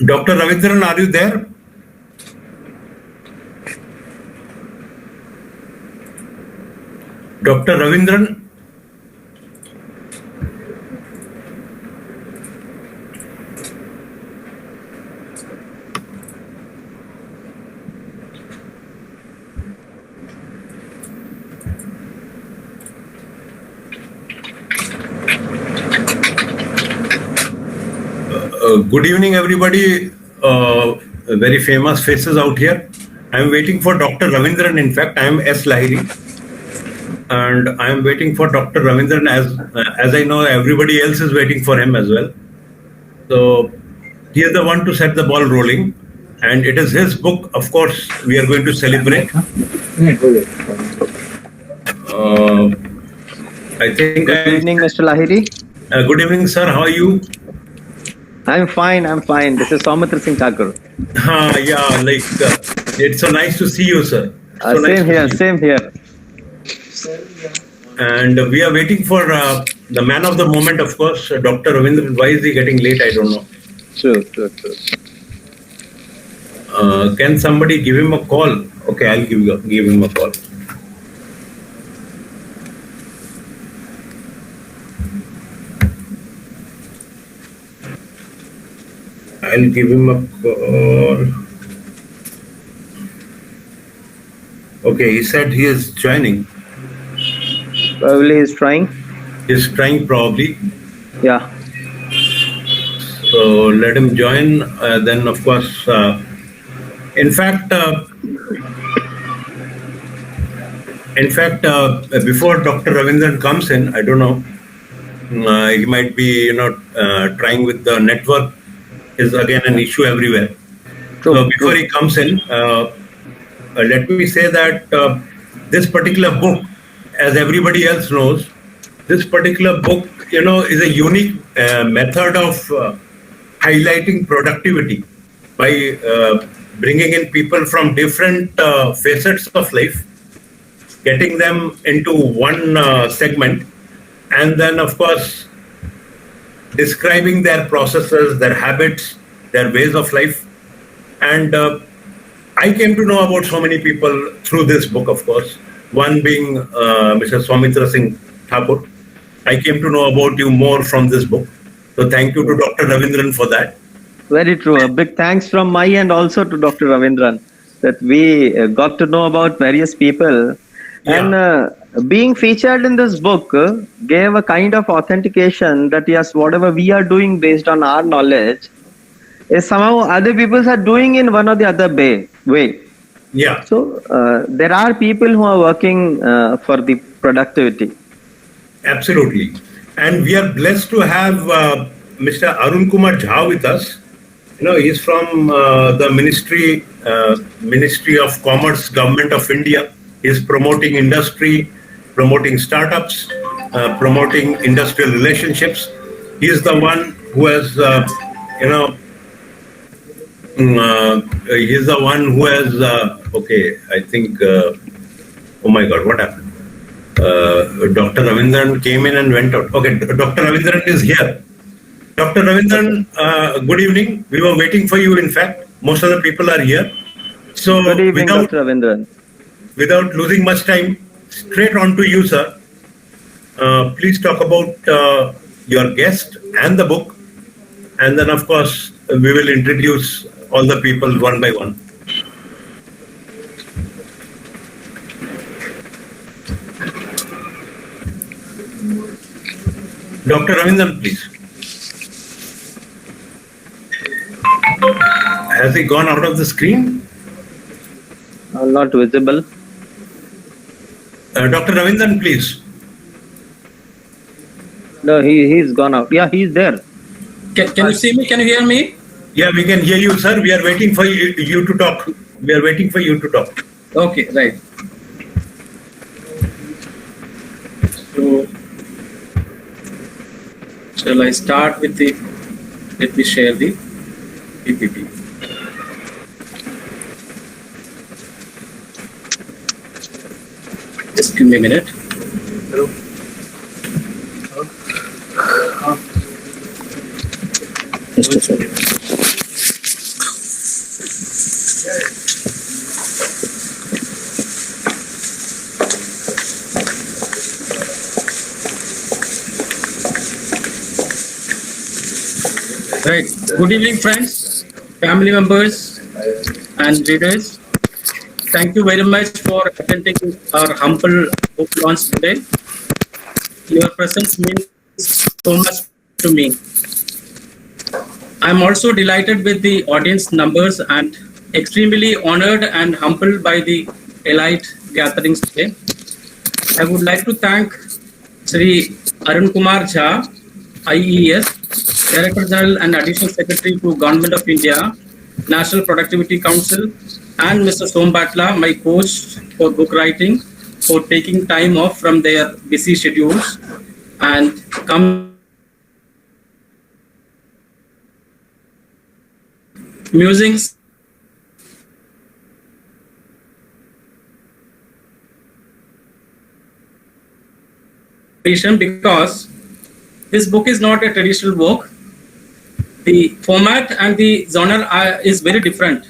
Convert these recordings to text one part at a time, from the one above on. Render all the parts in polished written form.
Dr. Ravindran, are you there? Dr. Ravindran? Good evening, everybody. Very famous faces out here. I am waiting for Dr. Ravindran. In fact, I am S. Lahiri, and I am waiting for Dr. Ravindran as I know everybody else is waiting for him as well. So he is the one to set the ball rolling, and it is his book. Of course, we are going to celebrate. I think. Good evening, Mr. Lahiri. Good evening, sir. How are you? I'm fine. This is Soumitra Singh Thakur. Yeah, it's so nice to see you, sir. Same here. And we are waiting for the man of the moment, of course, Dr. Ravindran. Why is he getting late? I don't know. Sure. Can somebody give him a call? Okay, I'll give him a call. I'll give him a call. Okay, he said he is joining. Probably he's trying. He's trying, probably. Yeah. So let him join. Then, of course, in fact, before Dr. Ravindran comes in, I don't know. He might be, trying with the network. Is again an issue everywhere. So before he comes in, let me say that this particular book, as everybody else knows, this particular book, is a unique method of highlighting productivity by bringing in people from different facets of life, getting them into one segment, and then, of course, describing their processes, their habits, their ways of life. And I came to know about so many people through this book, of course, one being Mr. Soumitra Singh Thakur. I came to know about you more from this book. So thank you to Dr. Ravindran for that. Very true. A big thanks from my end also to Dr. Ravindran that we got to know about various people. Yeah. And being featured in this book gave a kind of authentication that yes, whatever we are doing based on our knowledge is somehow other people are doing in one or the other way. Yeah. So there are people who are working for the productivity. Absolutely. And we are blessed to have Mr. Arun Kumar Jha with us. He's from the Ministry of Commerce, Government of India. He's promoting industry, promoting startups, promoting industrial relationships. He's the one who has, he's the one who has, okay, I think, oh my God, what happened? Dr. Ravindran came in and went out. Okay, Dr. Ravindran is here. Dr. Ravindran, good evening. We were waiting for you, in fact. Most of the people are here. So, good evening, Dr. Ravindran. Without losing much time, straight on to you, sir. Please talk about your guest and the book. And then, of course, we will introduce all the people one by one. Dr. Ravindran, please. Has he gone out of the screen? Not visible. Dr. Ravindran, please. No, he's gone out. Yeah, he's there. Can you see me? Can you hear me? Yeah, we can hear you, sir. We are waiting for you to talk. Okay, right. So, shall I start with let me share the PPT. Just give me a minute. Hello. Just a second. Right. Good evening, friends, family members, and readers. Thank you very much for attending our humble book launch today. Your presence means so much to me. I'm also delighted with the audience numbers and extremely honored and humbled by the elite gatherings today. I would like to thank Sri Arun Kumar Jha, IES, Director General and Additional Secretary to Government of India, National Productivity Council, and Mr. Som Batla, my coach for book writing, for taking time off from their busy schedules and come musings because this book is not a traditional book. The format and the genre is very different.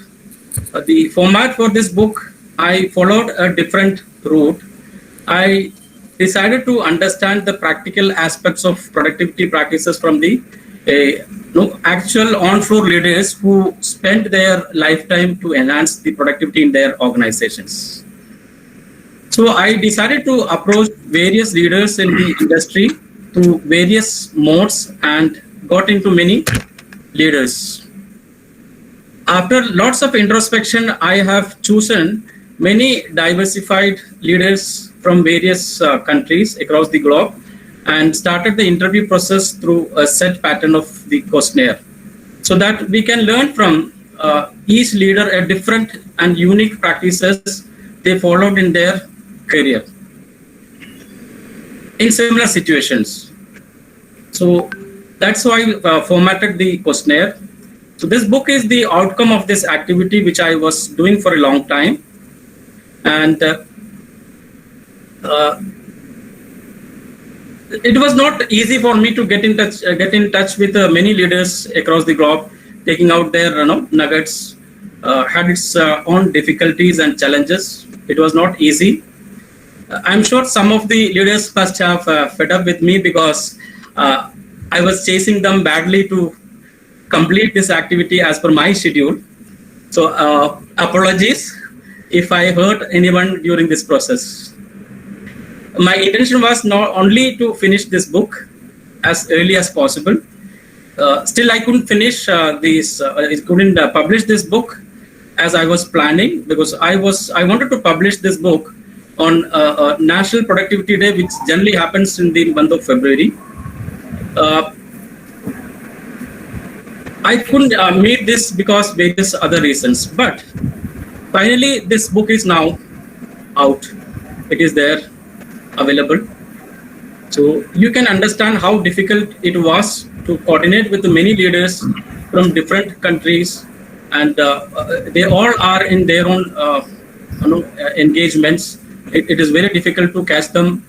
The format for this book, I followed a different route. I decided to understand the practical aspects of productivity practices from the actual on-floor leaders who spend their lifetime to enhance the productivity in their organizations. So I decided to approach various leaders in the industry through various modes and got into many leaders. After lots of introspection, I have chosen many diversified leaders from various countries across the globe and started the interview process through a set pattern of the questionnaire so that we can learn from each leader a different and unique practices they followed in their career in similar situations. So that's why I formatted the questionnaire. So this book is the outcome of this activity which I was doing for a long time, and it was not easy for me to get in touch with many leaders across the globe, taking out their nuggets. Had its own difficulties and challenges. It was not easy. I'm sure some of the leaders must have fed up with me because I was chasing them badly to complete this activity as per my schedule. So apologies if I hurt anyone during this process. My intention was not only to finish this book as early as possible. Still, I couldn't finish couldn't publish this book as I was planning, because I wanted to publish this book on National Productivity Day, which generally happens in the month of February. I couldn't meet this because various other reasons, but finally this book is now out. It is there, available. So you can understand how difficult it was to coordinate with the many leaders from different countries, and they all are in their own engagements. It is very difficult to catch them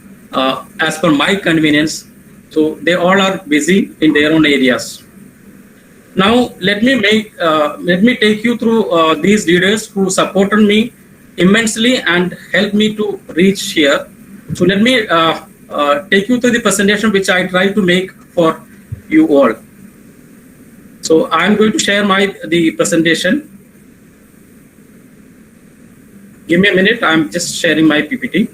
as per my convenience. So they all are busy in their own areas. Now let me take you through these leaders who supported me immensely and helped me to reach here. So let me take you through the presentation which I try to make for you all. So I'm going to share the presentation. Give me a minute. I'm just sharing my PPT.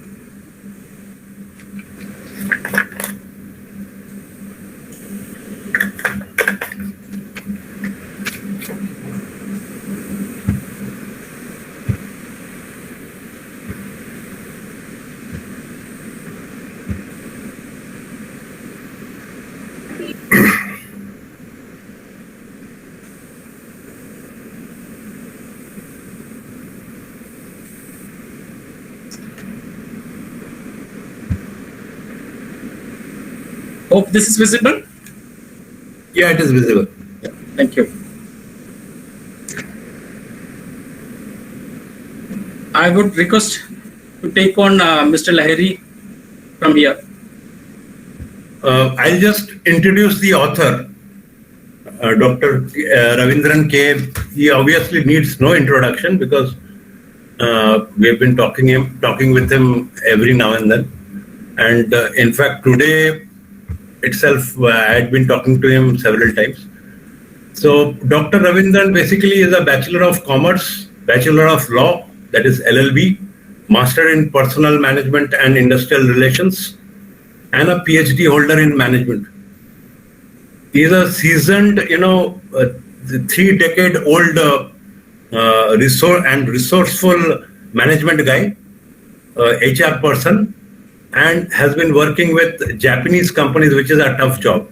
Hope this is visible. Yeah, it is visible. Yeah, thank you. I would request to take on Mr. Lahiri from here. I'll just introduce the author, Dr. Ravindran K. He obviously needs no introduction because we have been talking with him every now and then. And in fact, today itself, I had been talking to him several times. So Dr. Ravindran basically is a Bachelor of Commerce, Bachelor of Law, that is LLB, Master in Personal Management and Industrial Relations, and a PhD holder in Management. He is a seasoned, 3-decade-old resourceful management guy, HR person, and has been working with Japanese companies, which is a tough job,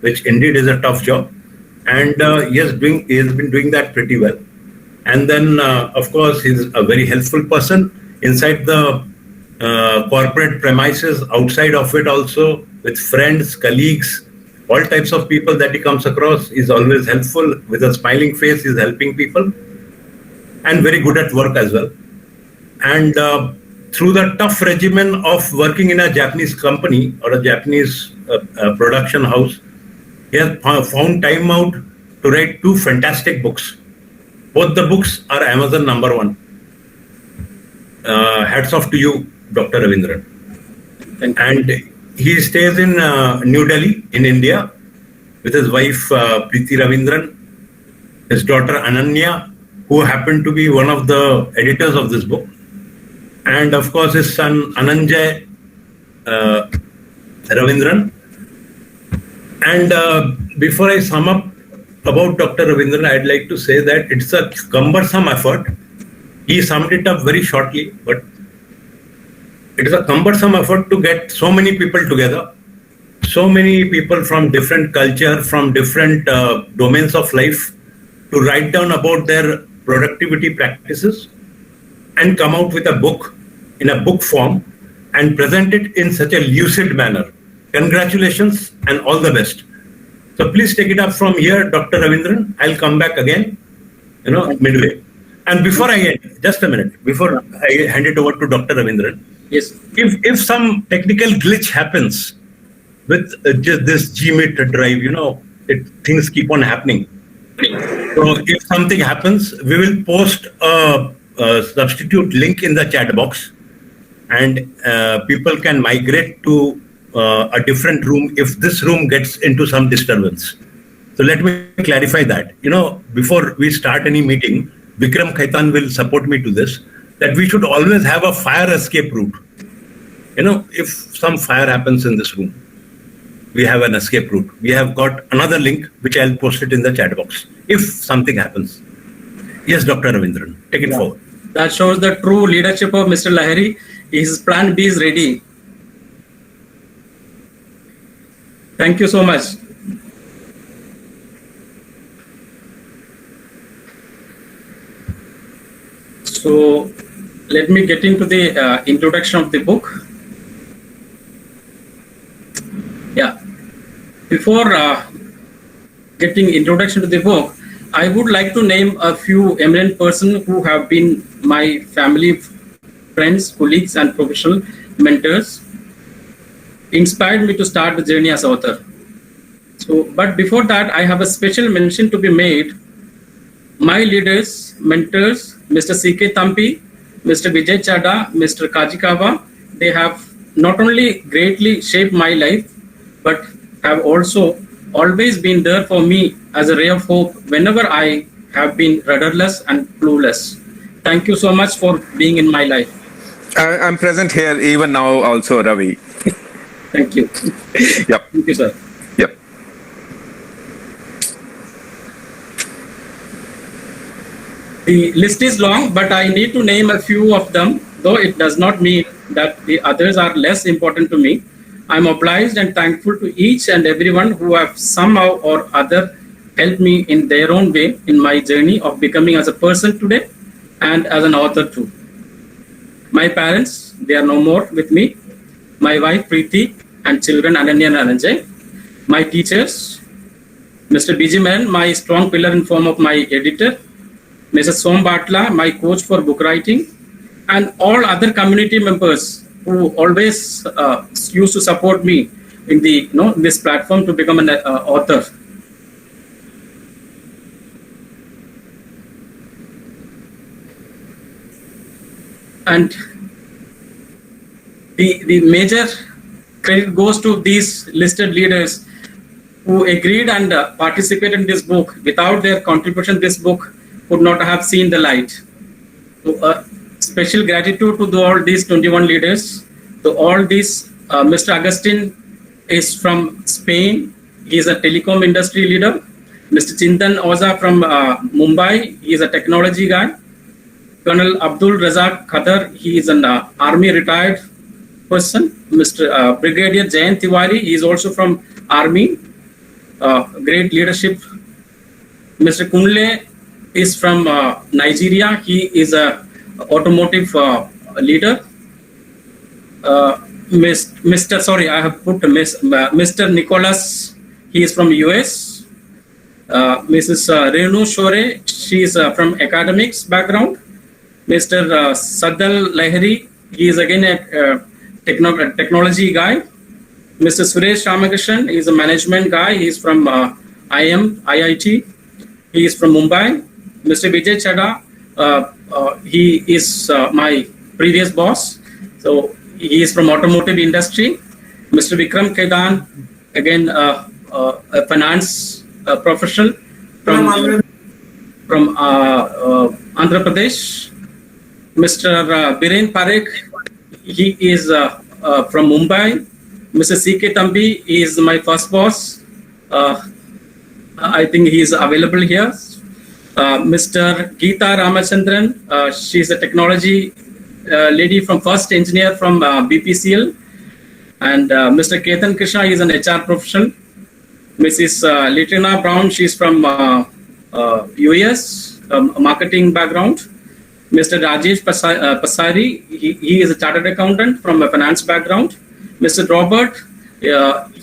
which indeed is a tough job. And he has been doing that pretty well. And then, of course, he's a very helpful person inside the corporate premises, outside of it also, with friends, colleagues, all types of people that he comes across. He's always helpful. With a smiling face, he's helping people, and very good at work as well. And through the tough regimen of working in a Japanese company or a Japanese production house, he has found time out to write 2 fantastic books. Both the books are Amazon #1. Hats off to you, Dr. Ravindran. Thank you. And he stays in New Delhi in India with his wife Preeti Ravindran, his daughter Ananya, who happened to be one of the editors of this book, and of course his son Ananjay Ravindran. And before I sum up about Dr. Ravindran, I'd like to say that it's a cumbersome effort. He summed it up very shortly, but it is a cumbersome effort to get so many people together, so many people from different culture, from different domains of life, to write down about their productivity practices and come out with a book in a book form and present it in such a lucid manner. Congratulations and all the best. So please take it up from here, Dr. Ravindran. I'll come back again, midway. And before I end, just a minute, before I hand it over to Dr. Ravindran, Yes. if some technical glitch happens with just this Gmeet drive, things keep on happening. So if something happens, we will post a substitute link in the chat box, and people can migrate to a different room if this room gets into some disturbance. So let me clarify that. Before we start any meeting, Vikram Khaitan will support me to this, that we should always have a fire escape route. If some fire happens in this room, we have an escape route. We have got another link, which I'll post it in the chat box, if something happens. Yes, Dr. Ravindran, take it forward. That shows the true leadership of Mr. Lahiri. His plan B is ready. Thank you so much. So let me get into the introduction of the book. Yeah. Before getting introduction to the book, I would like to name a few eminent persons who have been my family, friends, colleagues, and professional mentors. Inspired me to start the journey as author. So, but before that, I have a special mention to be made. My leaders, mentors, Mr. C.K. Thampi, Mr. Vijay Chadha, Mr. Kajikawa, they have not only greatly shaped my life, but have also always been there for me as a ray of hope whenever I have been rudderless and clueless. Thank you so much for being in my life. I'm present here even now also, Ravi. Thank you. Yep. Thank you, sir. Yep. The list is long, but I need to name a few of them, though it does not mean that the others are less important to me. I'm obliged and thankful to each and everyone who have somehow or other helped me in their own way in my journey of becoming as a person today and as an author too. My parents, they are no more with me. My wife Preeti and children Ananya and Ananjay. My teachers, Mr. B.G. Menon, my strong pillar in form of my editor. Mrs. Som Batla, my coach for book writing, and all other community members who always used to support me in the this platform to become an author. And the major credit goes to these listed leaders. who agreed and participated in this book. Without their contribution, this book would not have seen the light. So, special gratitude to all these 21 leaders. To all these, Mr. Agustin is from Spain. He is a telecom industry leader. Mr. Chintan Oza from Mumbai. He is a technology guy. Colonel Abdul Razak Khadar. He is an army retired person. Mr. Brigadier Jayant Tiwari. He is also from army. Great leadership. Mr. Kunle is from Nigeria. He is a automotive leader. Mr. Nicholas, he is from US. Mrs. Renu Shore, she is from academics background. Mr. Sadal Lahiri, he is again a technology guy. Mr. Suresh Ramakrishnan, he is a management guy. He is from IIT. He is from Mumbai. Mr. Vijay Chadha, he is my previous boss. So he is from automotive industry. Mr. Vikram Kedan, again a finance professional from Andhra Pradesh. Mr. Biren Parekh, he is from Mumbai. Mr. C.K. Tambi is my first boss. I think he is available here. Mr. Geeta Ramachandran, she is a technology lady from first engineer from BPCL. And Mr. Ketan Krishna is an HR professional. Mrs. Litrina Brown, she is from US, marketing background. Mr. Rajesh Pasari, he is a chartered accountant from a finance background. Mr. Robert,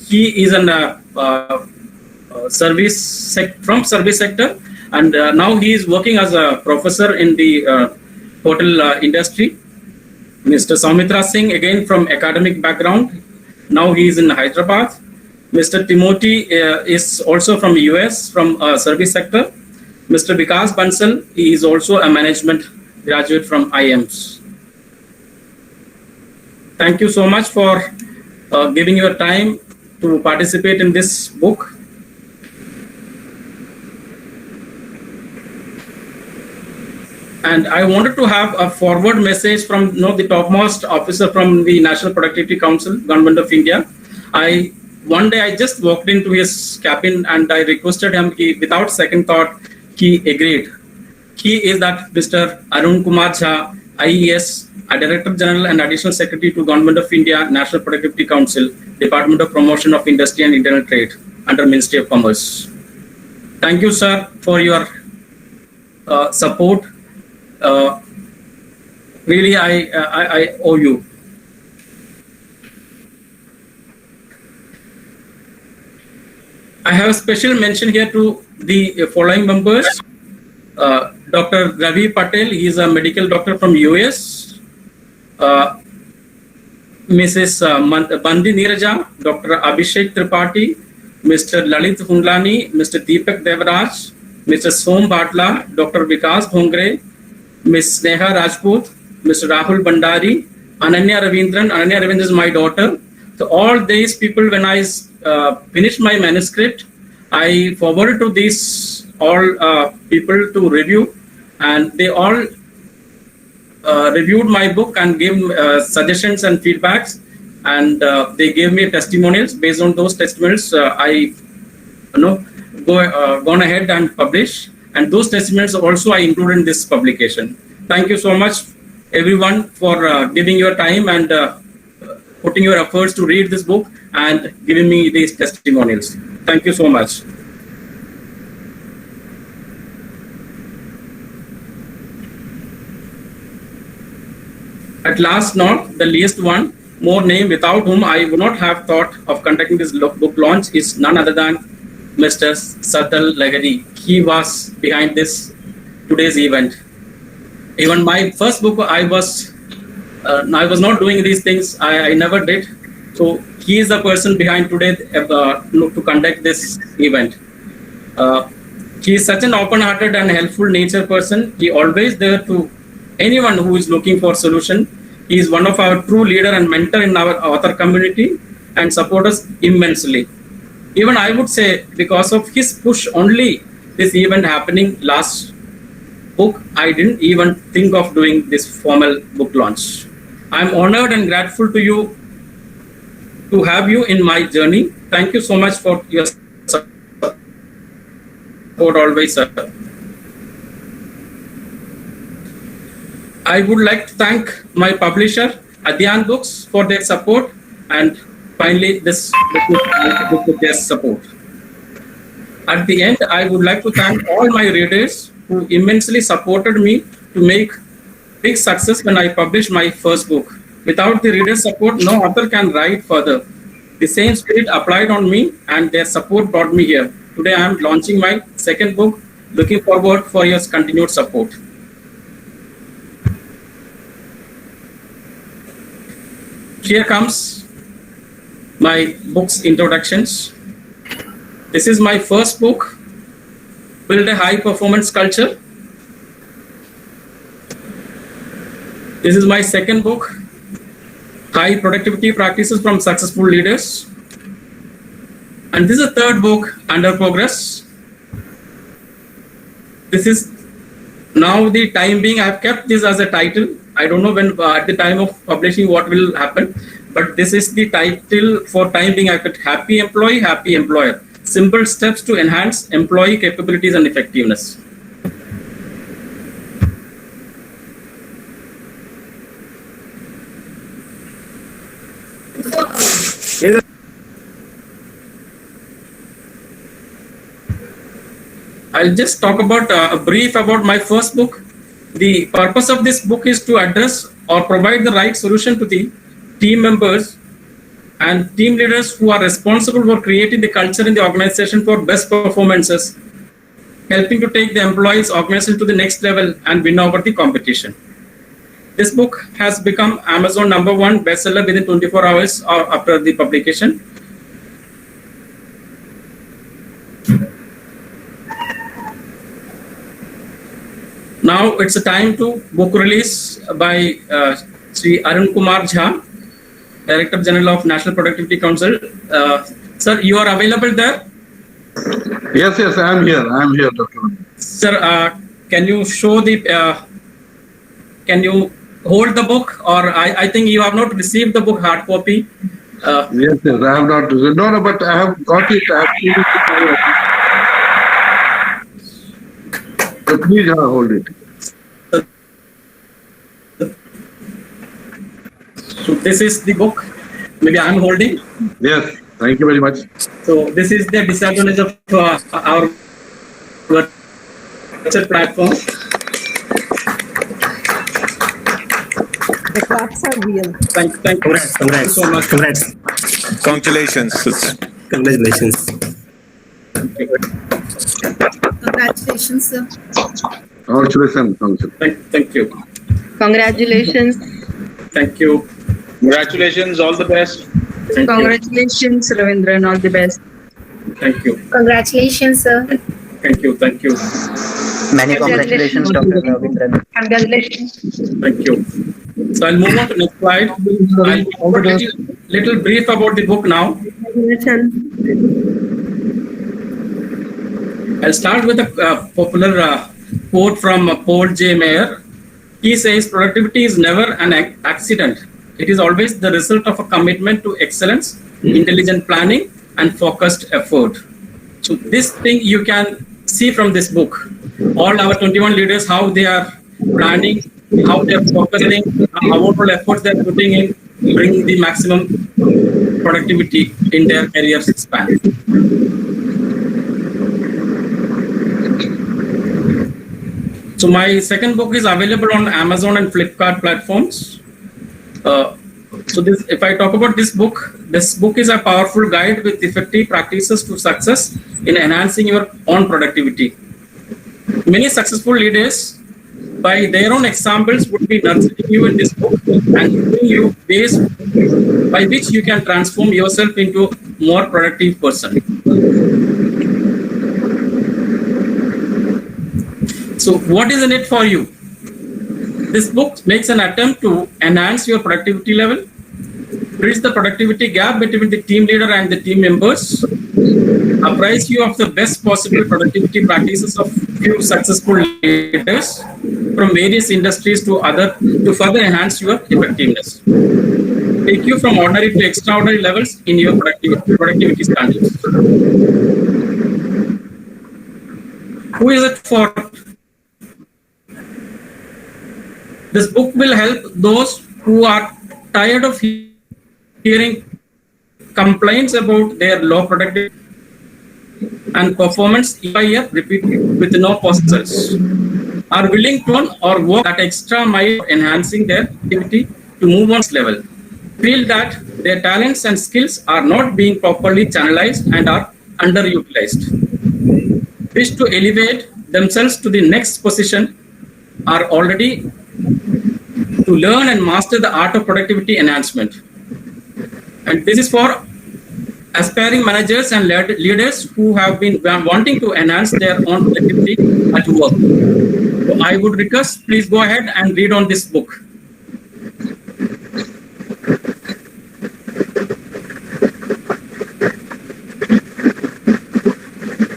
he is a service sector, and now he is working as a professor in the hotel industry. Mr. Saumitra Singh, again from academic background, now he is in Hyderabad. Mr. Timothy is also from US, from service sector. Mr. Vikas Bansal, he is also a management graduate from IIMS. Thank you so much for giving your time to participate in this book. And I wanted to have a forward message from the topmost officer from the National Productivity Council, Government of India. One day I just walked into his cabin and I requested him, without second thought, he agreed. He is that Mr. Arun Kumar Jha, IES, a Director General and Additional Secretary to Government of India, National Productivity Council, Department of Promotion of Industry and Internal Trade, under Ministry of Commerce. Thank you, sir, for your support. Really, I owe you. I have a special mention here to the following members. Dr. Ravi Patel, he is a medical doctor from US. Mrs. Bandi Neeraja, Dr. Abhishek Tripathi, Mr. Lalit Hundlani, Mr. Deepak Devaraj, Mr. Som Bhatla, Dr. Vikas Bhongre, Ms. Sneha Rajput, Mr. Rahul Bandari, Ananya Ravindran. Ananya Ravindran is my daughter. So all these people, when I finished my manuscript, I forwarded to these all people to review, and they all reviewed my book and gave suggestions and feedbacks, and they gave me testimonials. Based on those testimonials, I gone ahead and publish, and those testimonials also I included in this publication. Thank you so much, everyone, for giving your time and putting your efforts to read this book and giving me these testimonials. Thank you so much. At last, not the least one, more name without whom I would not have thought of conducting this book launch is none other than Mr. Sadal Lahiri. He was behind this today's event. Even my first book, I was not doing these things. I never did. So he is the person behind today to conduct this event. He is such an open-hearted and helpful nature person. He always there to anyone who is looking for solution. He is one of our true leader and mentor in our author community and support us immensely. Even I would say because of his push only, this event happening last book, I didn't even think of doing this formal book launch. I'm honored and grateful to you to have you in my journey. Thank you so much for your support always, sir. I would like to thank my publisher, Adyan Books, for their support, and finally this book with their support. At the end, I would like to thank all my readers who immensely supported me to make big success when I published my first book. Without the reader support, no author can write further. The same spirit applied on me, and their support brought me here. Today I am launching my second book. Looking forward for your continued support. Here comes my book's introductions. This is my first book, Build a High Performance Culture. This is my second book, High Productivity Practices from Successful Leaders. And this is the third book, Under Progress. This is now the time being, I've kept this as a title. I don't know when at the time of publishing what will happen, but this is the title for time being. I put Happy Employee, Happy Employer. Simple steps to enhance employee capabilities and effectiveness. I'll just talk about a brief about my first book. The purpose of this book is to address or provide the right solution to the team members and team leaders who are responsible for creating the culture in the organization for best performances, helping to take the employees' organization to the next level and win over the competition. This book has become Amazon #1 bestseller within 24 hours after the publication. Now it's a time to book release by Sri Arun Kumar Jha, Director General of National Productivity Council. Sir, you are available there? Yes, I am here, Dr. Sir, can you show the, can you hold the book, or I think you have not received the book hard copy? Yes, I have not. No, but I have got it. I have seen it. So please hold it. So this is the book. Maybe I am holding. Yes, thank you very much. So this is the disadvantage of our virtual platform. The claps are real. Thank you so much. Congrats. Congratulations. Congratulations. Congratulations, sir. Congratulations. Thank you. Congratulations. Thank you. Congratulations, all the best. Thank Congratulations, Ravindran. All the best. you. Thank you. Congratulations, sir. Thank you. Thank you. Many congratulations, Dr. Ravindran. Congratulations. Thank you. So I'll move on to next slide. I'll put a little brief about the book now. I'll start with a popular quote from Paul J. Mayer. He says, productivity is never an accident. It is always the result of a commitment to excellence, intelligent planning, and focused effort. So this thing you can see from this book. All our 21 leaders, how they are planning, how they are focusing, how all efforts they are putting in, bring the maximum productivity in their career span. So my second book is available on Amazon and Flipkart platforms. So this, if I talk about this book is a powerful guide with effective practices to success in enhancing your own productivity. Many successful leaders, by their own examples, would be nurturing you in this book and giving you ways by which you can transform yourself into a more productive person. So what is in it for you? This book makes an attempt to enhance your productivity level, bridge the productivity gap between the team leader and the team members, apprise you of the best possible productivity practices of few successful leaders from various industries to further enhance your effectiveness. Take you from ordinary to extraordinary levels in your productivity standards. Who is it for? This book will help those who are tired of hearing complaints about their low productivity and performance year by year repeated with no positives, are willing to learn or work that extra mile enhancing their activity to move on this level, feel that their talents and skills are not being properly channelized and are underutilized, wish to elevate themselves to the next position, are already to learn and master the art of productivity enhancement. And this is for aspiring managers and leaders who have been wanting to enhance their own productivity at work. So I would request, please go ahead and read on this book.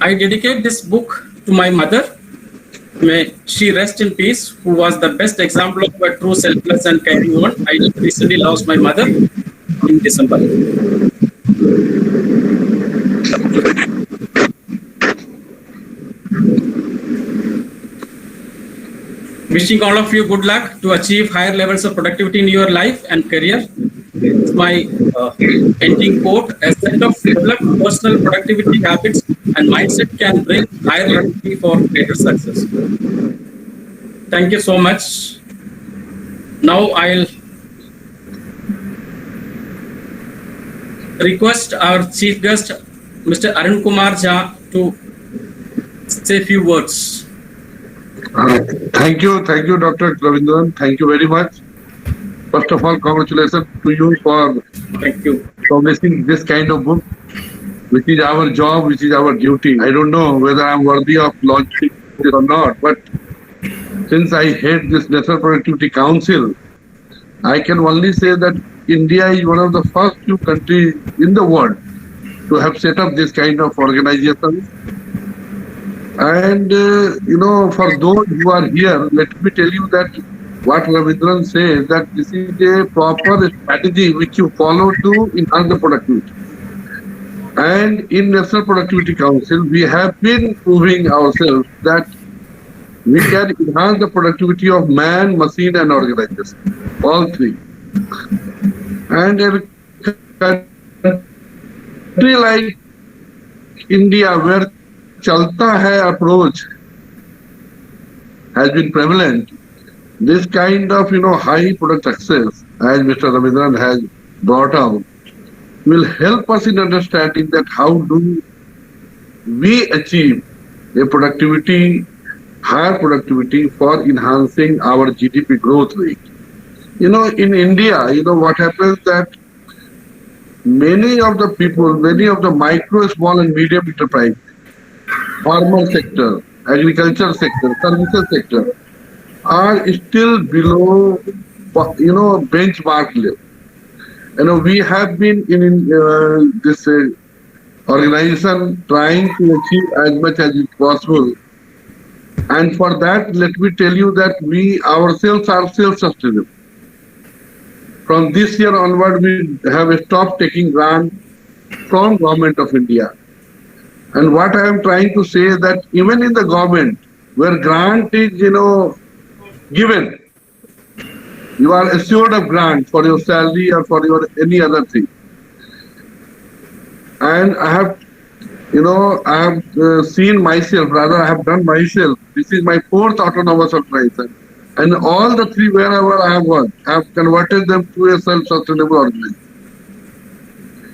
I dedicate this book to my mother. May she rest in peace, who was the best example of a true selfless and caring woman. I recently lost my mother in December. Wishing all of you good luck to achieve higher levels of productivity in your life and career. My ending quote: a set of developed personal productivity habits and mindset can bring higher productivity for greater success. Thank you so much. Now I'll request our chief guest, Mr. Arun Kumar Jha, to say a few words. Thank you, Dr. Ravindran. Thank you very much. First of all, congratulations to you for publishing this kind of book, which is our job, which is our duty. I don't know whether I'm worthy of launching it or not, but since I head this National Productivity Council, I can only say that India is one of the first few countries in the world to have set up this kind of organization. And, for those who are here, let me tell you that what Ravindran says, that this is a proper strategy which you follow to enhance the productivity. And in National Productivity Council, we have been proving ourselves that we can enhance the productivity of man, machine and organization, all three. And a country like India, where Chalta Hai approach has been prevalent, this kind of high product success, as Mr. Ravindran has brought out, will help us in understanding that how do we achieve a higher productivity for enhancing our GDP growth rate. In India, what happens that many of the micro, small and medium enterprise, farmer sector, agriculture sector, services sector, are still below, benchmark level. We have been in this organization trying to achieve as much as is possible. And for that, let me tell you that we ourselves are self-sustainable. From this year onward, we have stopped taking grant from Government of India. And what I am trying to say is that even in the government, where grant is, given, you are assured of grant for your salary or for your any other thing. And I have seen myself, rather I have done myself. This is my 4th autonomous organization. And all the 3 wherever I have worked, I have converted them to a self-sustainable organization.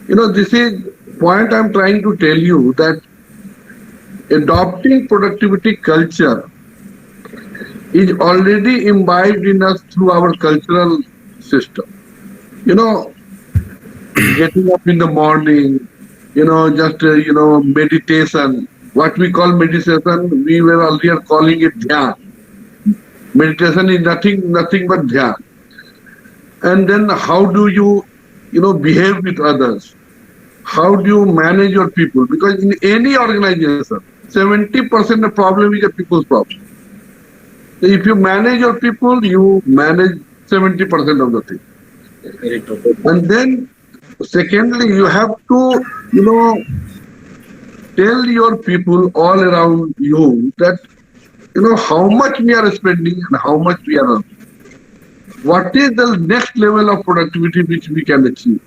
This is point I am trying to tell you, that adopting productivity culture is already imbibed in us through our cultural system. Getting up in the morning, meditation. What we call meditation, we were earlier calling it dhyan. Meditation is nothing but dhyan. And then how do you, behave with others? how do you manage your people? Because in any organization, 70% of problem is a people's problem. So if you manage your people, you manage 70% of the thing. Very true. And then, secondly, you have to, tell your people all around you that, how much we are spending and how much we are earning. What is the next level of productivity which we can achieve?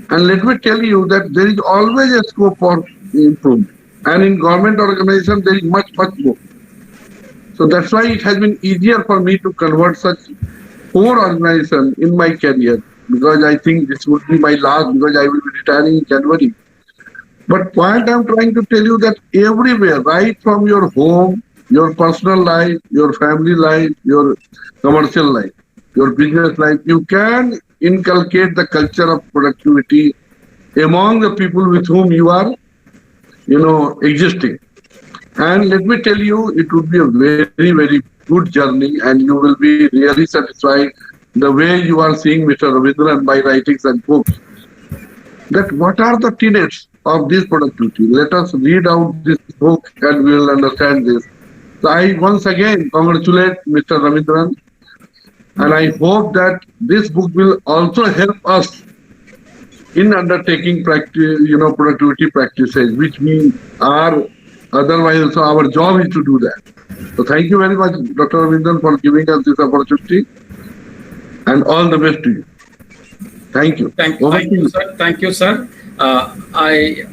And let me tell you that there is always a scope for improvement. And in government organization, there is much, much more. So that's why it has been easier for me to convert such 4 organizations in my career, because I think this would be my last, because I will be retiring in January. But point I'm trying to tell you that everywhere, right from your home, your personal life, your family life, your commercial life, your business life, you can inculcate the culture of productivity among the people with whom you are, existing. And let me tell you, it would be a very, very good journey, and you will be really satisfied the way you are seeing Mr. Ravindran by writing such books. That what are the tenets of this productivity? Let us read out this book and we will understand this. So I once again congratulate Mr. Ravindran, and I hope that this book will also help us in undertaking productivity practices, which we are otherwise. So our job is to do that. So thank you very much, Dr. Ravindran, for giving us this opportunity, and all the best to you. Thank you. Thank you, sir. Thank you, sir. The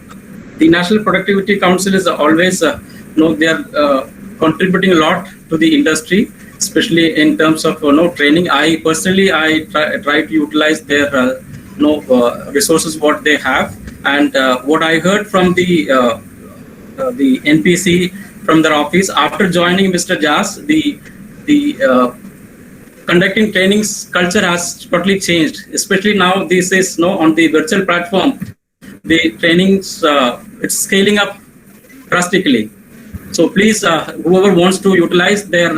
National Productivity Council is always, they are contributing a lot to the industry, especially in terms of training. I personally try to utilize their resources what they have, and what I heard from the NPC from their office after joining Mr. Jas, the conducting trainings culture has totally changed. Especially now, this is on the virtual platform. The trainings it's scaling up drastically. So please, whoever wants to utilize their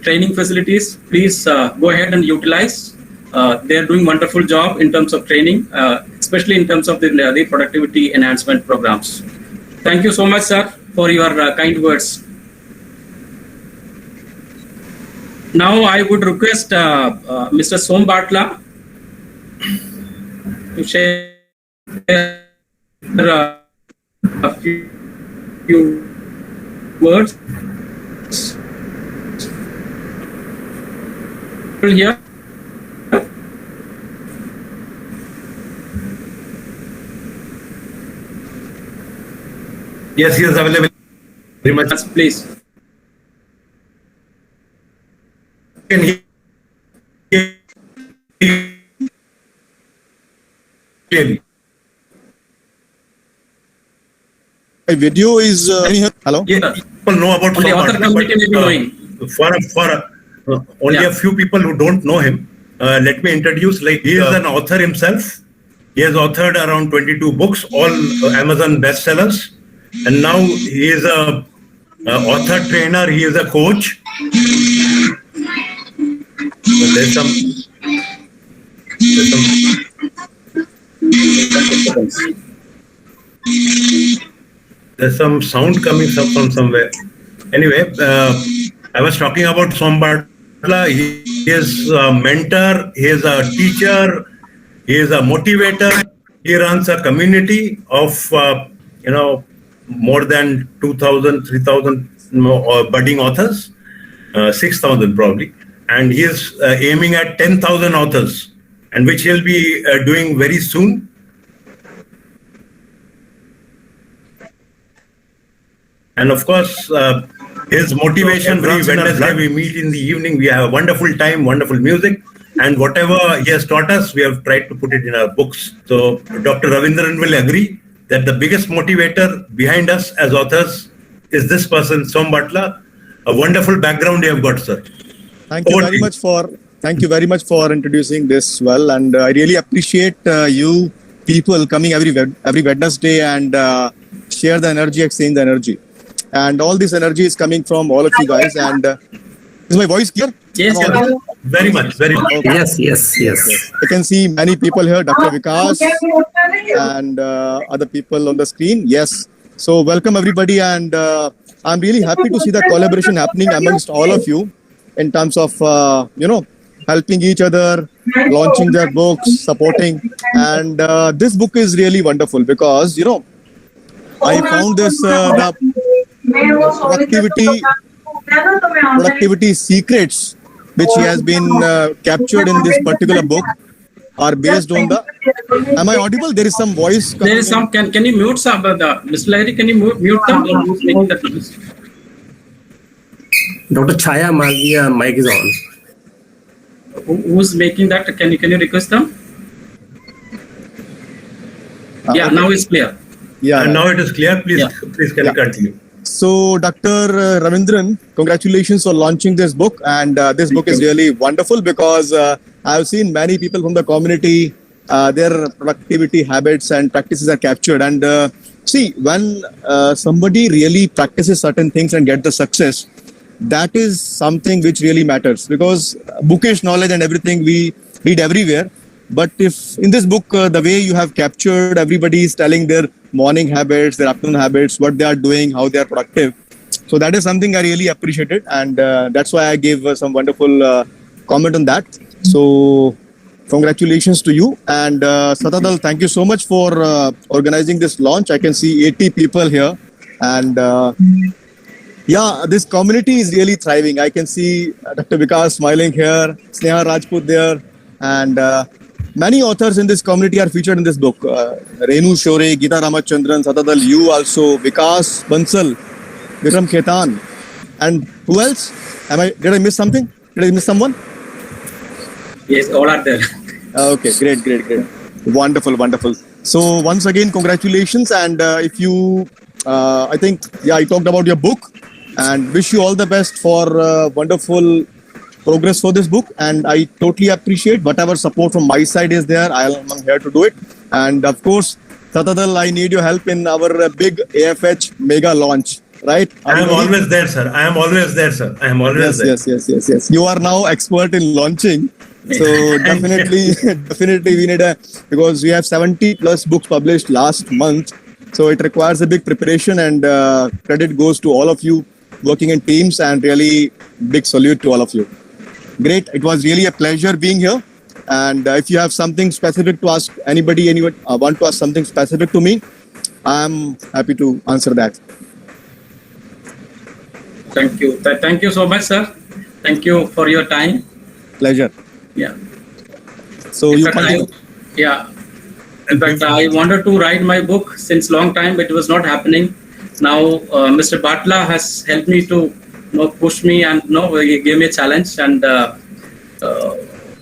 training facilities, please go ahead and utilize. They are doing wonderful job in terms of training, especially in terms of the productivity enhancement programs. Thank you so much, sir, for your kind words. Now I would request Mr. Som Batla to share a few words here. Yes, he is available. Very much. Yes, please. Can hear clearly. My video is hello. Yeah, people know about Only Som author Batla, community may be knowing. only a few people who don't know him, let me introduce. He is an author himself. He has authored around 22 books, all Amazon bestsellers, and now he is a author trainer. He is a coach. There's some sound coming from somewhere. Anyway, I was talking about Som Batla. He is a mentor. He is a teacher. He is a motivator. He runs a community of more than 2,000, 3,000 budding authors, 6,000 probably, and he is aiming at 10,000 authors, and which he'll be doing very soon. And of course, his motivation, every Wednesday we meet in the evening, we have a wonderful time, wonderful music, and whatever he has taught us, we have tried to put it in our books. So Dr. Ravindran will agree that the biggest motivator behind us as authors is this person, Som Batla. A wonderful background you have got, sir. Thank you very much for introducing this well, and I really appreciate you people coming every Wednesday and share the energy, exchange the energy. And all this energy is coming from all of you guys. And is my voice clear? Yes, sir. Very much, very much. Okay. Yes. I can see many people here, Dr. Vikas and other people on the screen. Yes. So welcome everybody, and I'm really happy to see the collaboration happening amongst all of you in terms of helping each other, launching their books, supporting. And this book is really wonderful because I found this the productivity secrets which has been captured in this particular book are based on the. Am I audible? There is some voice. There is some. Can you mute some? Mr. Lahiri, can you mute them? Or who's making that noise? Dr. Chaya Malviya, mic is on. Who's making that? Can you request them? Yeah, now it's clear. Yeah. And now it is clear. Please, Yeah. please can you continue. So, Dr. Ravindran, congratulations for launching this book. And this book is really wonderful because I've seen many people from the community, their productivity habits and practices are captured. And see, when somebody really practices certain things and get the success, that is something which really matters, because bookish knowledge and everything we read everywhere. But if in this book, the way you have captured, everybody is telling their morning habits, their afternoon habits, what they are doing, how they are productive. So that is something I really appreciated. And that's why I gave some wonderful comment on that. So congratulations to you. And Satadal, thank you so much for organizing this launch. I can see 80 people here. And yeah, this community is really thriving. I can see Dr. Vikas smiling here, Sneha Rajput there. And many authors in this community are featured in this book. Renu Shore, Geeta Ramachandran, Satadal, you also, Vikas Bansal, Vikram Khetan. And who else? Did I miss something? Did I miss someone? Yes, all are there. Okay, great. Wonderful. So once again, congratulations. And if you, I think, I talked about your book and wish you all the best for wonderful progress for this book. And I totally appreciate whatever support from my side is there. I'm here to do it. And of course, Satadal, I need your help in our big AFH mega launch, right? I am always there, sir. I am always there, sir. I am always there. Yes. You are now expert in launching. So definitely we need because we have 70 plus books published last month. So it requires a big preparation, and credit goes to all of you working in teams, and really big salute to all of you. Great. It was really a pleasure being here. And if you have something specific to ask anybody want to ask something specific to me, I'm happy to answer that. Thank you. Thank you so much, sir. Thank you for your time. Pleasure. Yeah. So In you fact, continue. In fact, I wanted to write my book since long time, but it was not happening. Now, Mr. Batla has helped me to push me and he gave me a challenge, and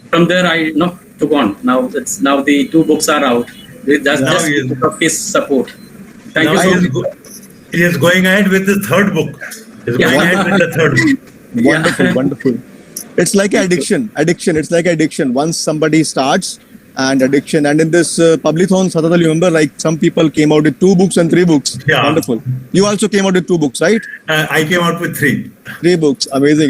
from there I took on. Now the 2 books are out. That's Now just he is- because of his support. Thank Now you so much. he is going ahead with the third book. He's going ahead with the third book. Wonderful. It's like addiction. It's like addiction. Once somebody starts, and addiction. And in this Publithon, Satadal, you remember, like some people came out with 2 books and 3 books. Yeah. Wonderful. You also came out with 2 books, right? I came out with 3. 3 books. Amazing.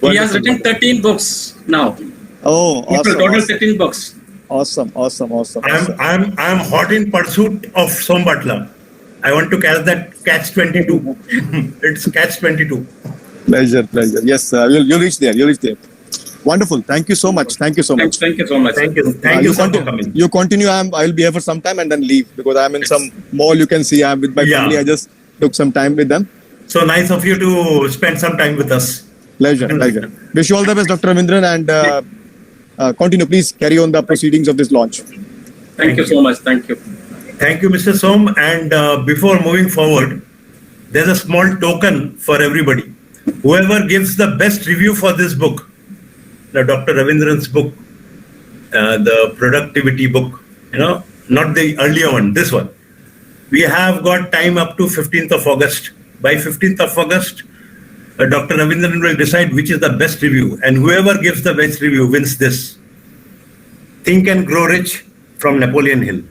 He has written 13 books now. Oh, Total awesome. 13 books. Awesome. I'm hot in pursuit of Som Batla. I want to catch 22. It's catch 22. Pleasure. Yes, you'll reach there. Wonderful. Thank you so much. Thank you so much. Thank you, sir, for coming. You continue. I'll be here for some time and then leave, because I'm in some mall. You can see I'm with my Yeah. family. I just took some time with them. So nice of you to spend some time with us. Pleasure. Wish you all the best, Dr. Ravindran, and continue. Please carry on the proceedings of this launch. Thank you so much. Thank you. Thank you, Mr. Som. And before moving forward, there's a small token for everybody. Whoever gives the best review for this book, the Dr. Ravindran's book, the productivity book, not the earlier one, this one. We have got time up to 15th of August. By 15th of August, Dr. Ravindran will decide which is the best review, and whoever gives the best review wins this. Think and Grow Rich from Napoleon Hill.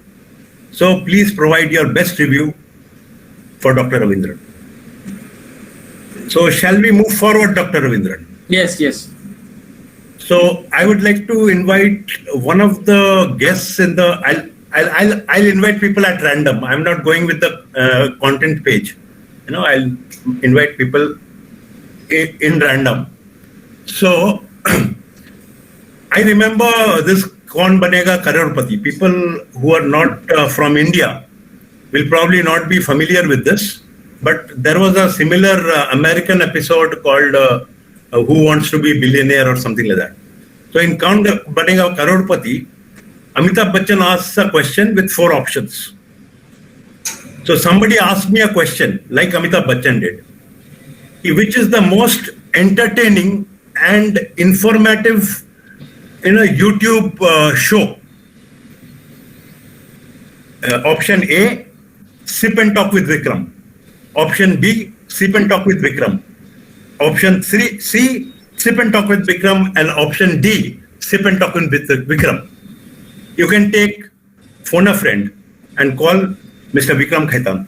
So please provide your best review for Dr. Ravindran. So shall we move forward, Dr. Ravindran? Yes, yes. So I would like to invite one of the guests in the. I'll invite people at random. I'm not going with the content page. I'll invite people in random. So I remember this Kaun Banega Crorepati. People who are not from India will probably not be familiar with this, but there was a similar American episode called Who Wants to Be Billionaire or something like that. So in Kaun Banega Crorepati, Amitabh Bachchan asks a question with 4 options. So somebody asked me a question like Amitabh Bachchan did, which is the most entertaining and informative YouTube show. Option A, Sip and Talk with Vikram. Option B, Sip and Talk with Vikram. Option C, Sip and Talk with Vikram. And option D, Sip and Talk with Vikram. You can phone a friend and call Mr. Vikram Khaitan.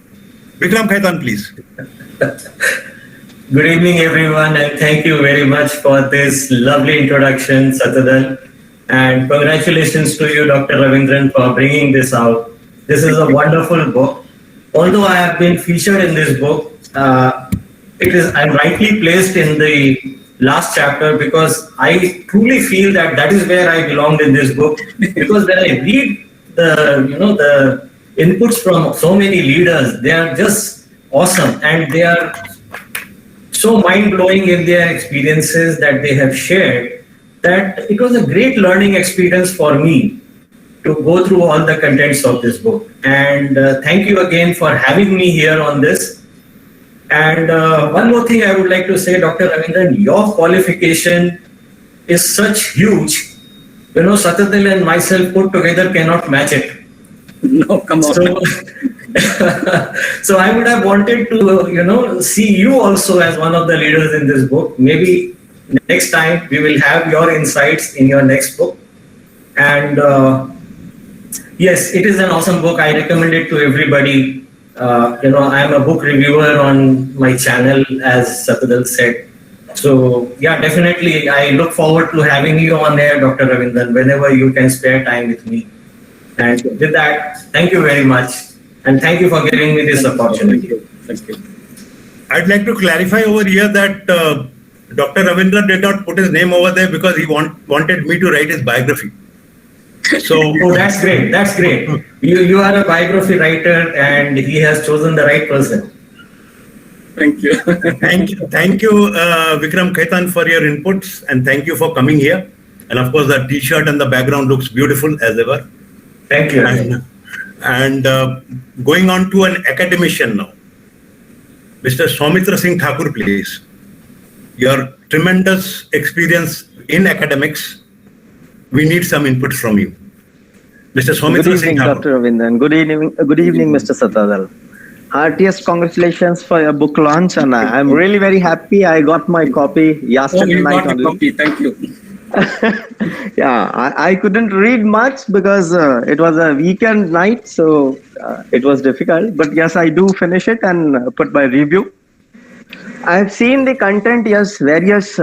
Vikram Khaitan, please. Good evening, everyone, and thank you very much for this lovely introduction, Satadal. And congratulations to you, Dr. Ravindran, for bringing this out. This is a wonderful book. Although I have been featured in this book, I'm rightly placed in the last chapter because I truly feel that is where I belonged in this book. Because when I read the inputs from so many leaders, they are just awesome, and they are so mind-blowing in their experiences that they have shared, that it was a great learning experience for me to go through all the contents of this book. And thank you again for having me here on this. And one more thing I would like to say, Dr. Ravindran, your qualification is such huge. Satadal and myself put together cannot match it. No, come on. So I would have wanted to, see you also as one of the leaders in this book. Maybe next time we will have your insights in your next book. And yes, it is an awesome book. I recommend it to everybody. I am a book reviewer on my channel, as Satadal said. So yeah, definitely I look forward to having you on there, Dr. Ravindran, whenever you can spare time with me. And with that, thank you very much. And thank you for giving me this opportunity. Thank you. I'd like to clarify over here that Dr. Ravindran did not put his name over there because he wanted me to write his biography. So oh, that's great. That's great. You are a biography writer, and he has chosen the right person. Thank you. Thank you, Vikram Khaitan, for your inputs, and thank you for coming here. And of course, the T-shirt and the background looks beautiful as ever. Thank you. And going on to an academician now, Mr. Soumitra Singh Thakur, please. Your tremendous experience in academics, we need some input from you. Mr. Soumitra Singh Thakur. Dr. Ravindran. Good evening, Mr. Satadal. Heartiest congratulations for your book launch, and I'm really very happy. I got my copy yesterday night only. Copy. Thank you. Yeah, I couldn't read much because it was a weekend night, so it was difficult. But yes, I do finish it and put my review. I've seen the content, yes, various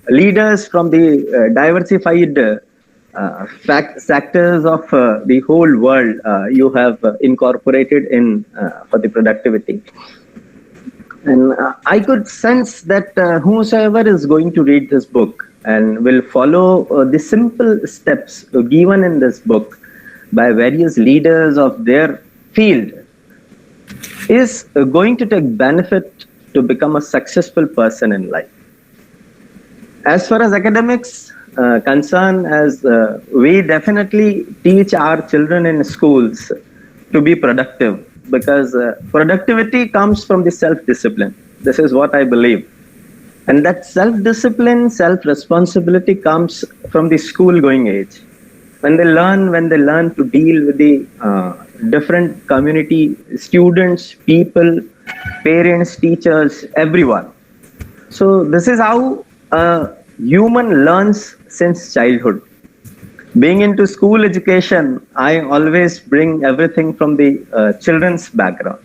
leaders from the diversified sectors of the whole world you have incorporated in for the productivity. And I could sense that whosoever is going to read this book and will follow the simple steps given in this book by various leaders of their field is going to take benefit to become a successful person in life. As far as academics concerned, as we definitely teach our children in schools to be productive, because productivity comes from the self-discipline. This is what I believe. And that self-discipline, self-responsibility comes from the school-going age. When they learn to deal with the different community, students, people, parents, teachers, everyone. So this is how a human learns since childhood. Being into school education, I always bring everything from the children's background.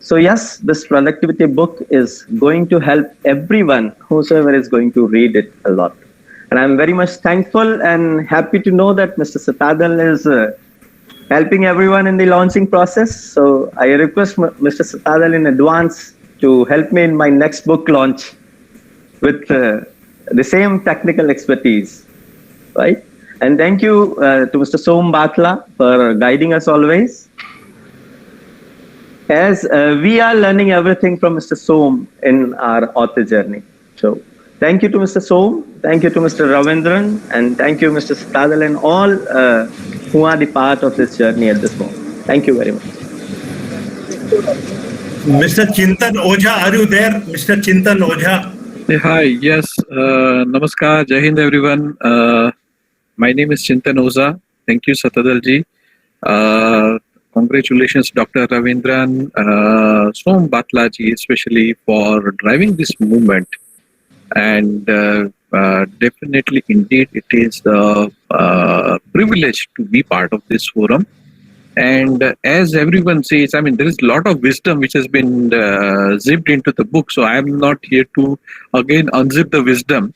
So yes, this productivity book is going to help everyone, whosoever is going to read it a lot. And I'm very much thankful and happy to know that Mr. Satadal is helping everyone in the launching process. So I request Mr. Satadal in advance to help me in my next book launch with the same technical expertise, right? And thank you to Mr. Som Batla for guiding us always. As we are learning everything from Mr. Som in our author journey. So thank you to Mr. Som, thank you to Mr. Ravindran, and thank you Mr. Satadal and all who are the part of this journey at this moment. Thank you very much. Mr. Chintan Ojha, are you there? Mr. Chintan Ojha. Hi, yes. Namaskar, Jai Hind everyone. My name is Chintan Ojha. Thank you, Satadal ji. Congratulations, Dr. Ravindran, Som Batla ji, especially for driving this movement. And definitely, indeed, it is a privilege to be part of this forum. And as everyone says, I mean, there is a lot of wisdom which has been zipped into the book. So I am not here to again unzip the wisdom.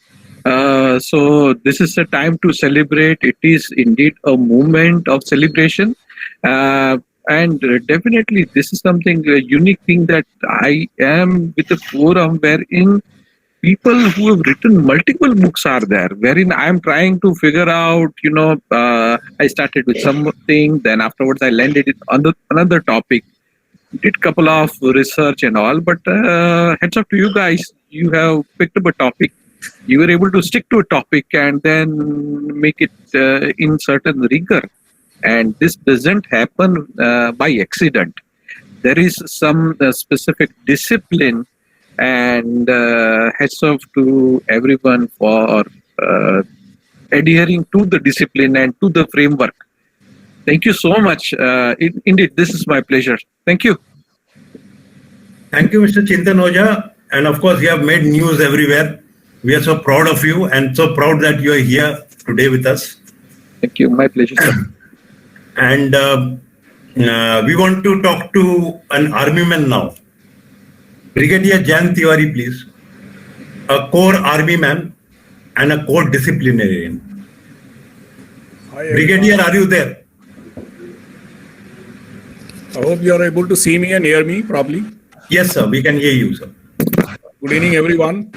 So this is a time to celebrate. It is indeed a moment of celebration. And definitely this is something, a unique thing that I am with a forum wherein people who have written multiple books are there, wherein I am trying to figure out, I started with something, then afterwards I landed it on another topic, did couple of research and all, but heads up to you guys, you have picked up a topic, you were able to stick to a topic and then make it in certain rigor. And this doesn't happen by accident. There is some specific discipline, and heads off to everyone for adhering to the discipline and to the framework. Thank you so much. Indeed, this is my pleasure. Thank you. Thank you, Mr. Chintan Ojha. And of course, you have made news everywhere. We are so proud of you and so proud that you are here today with us. Thank you. My pleasure, sir. And we want to talk to an army man now. Brigadier Jayan Tiwari, please. A core army man and a core disciplinarian. Brigadier, are you there? I hope you are able to see me and hear me properly. Yes, sir. We can hear you, sir. Good evening, everyone.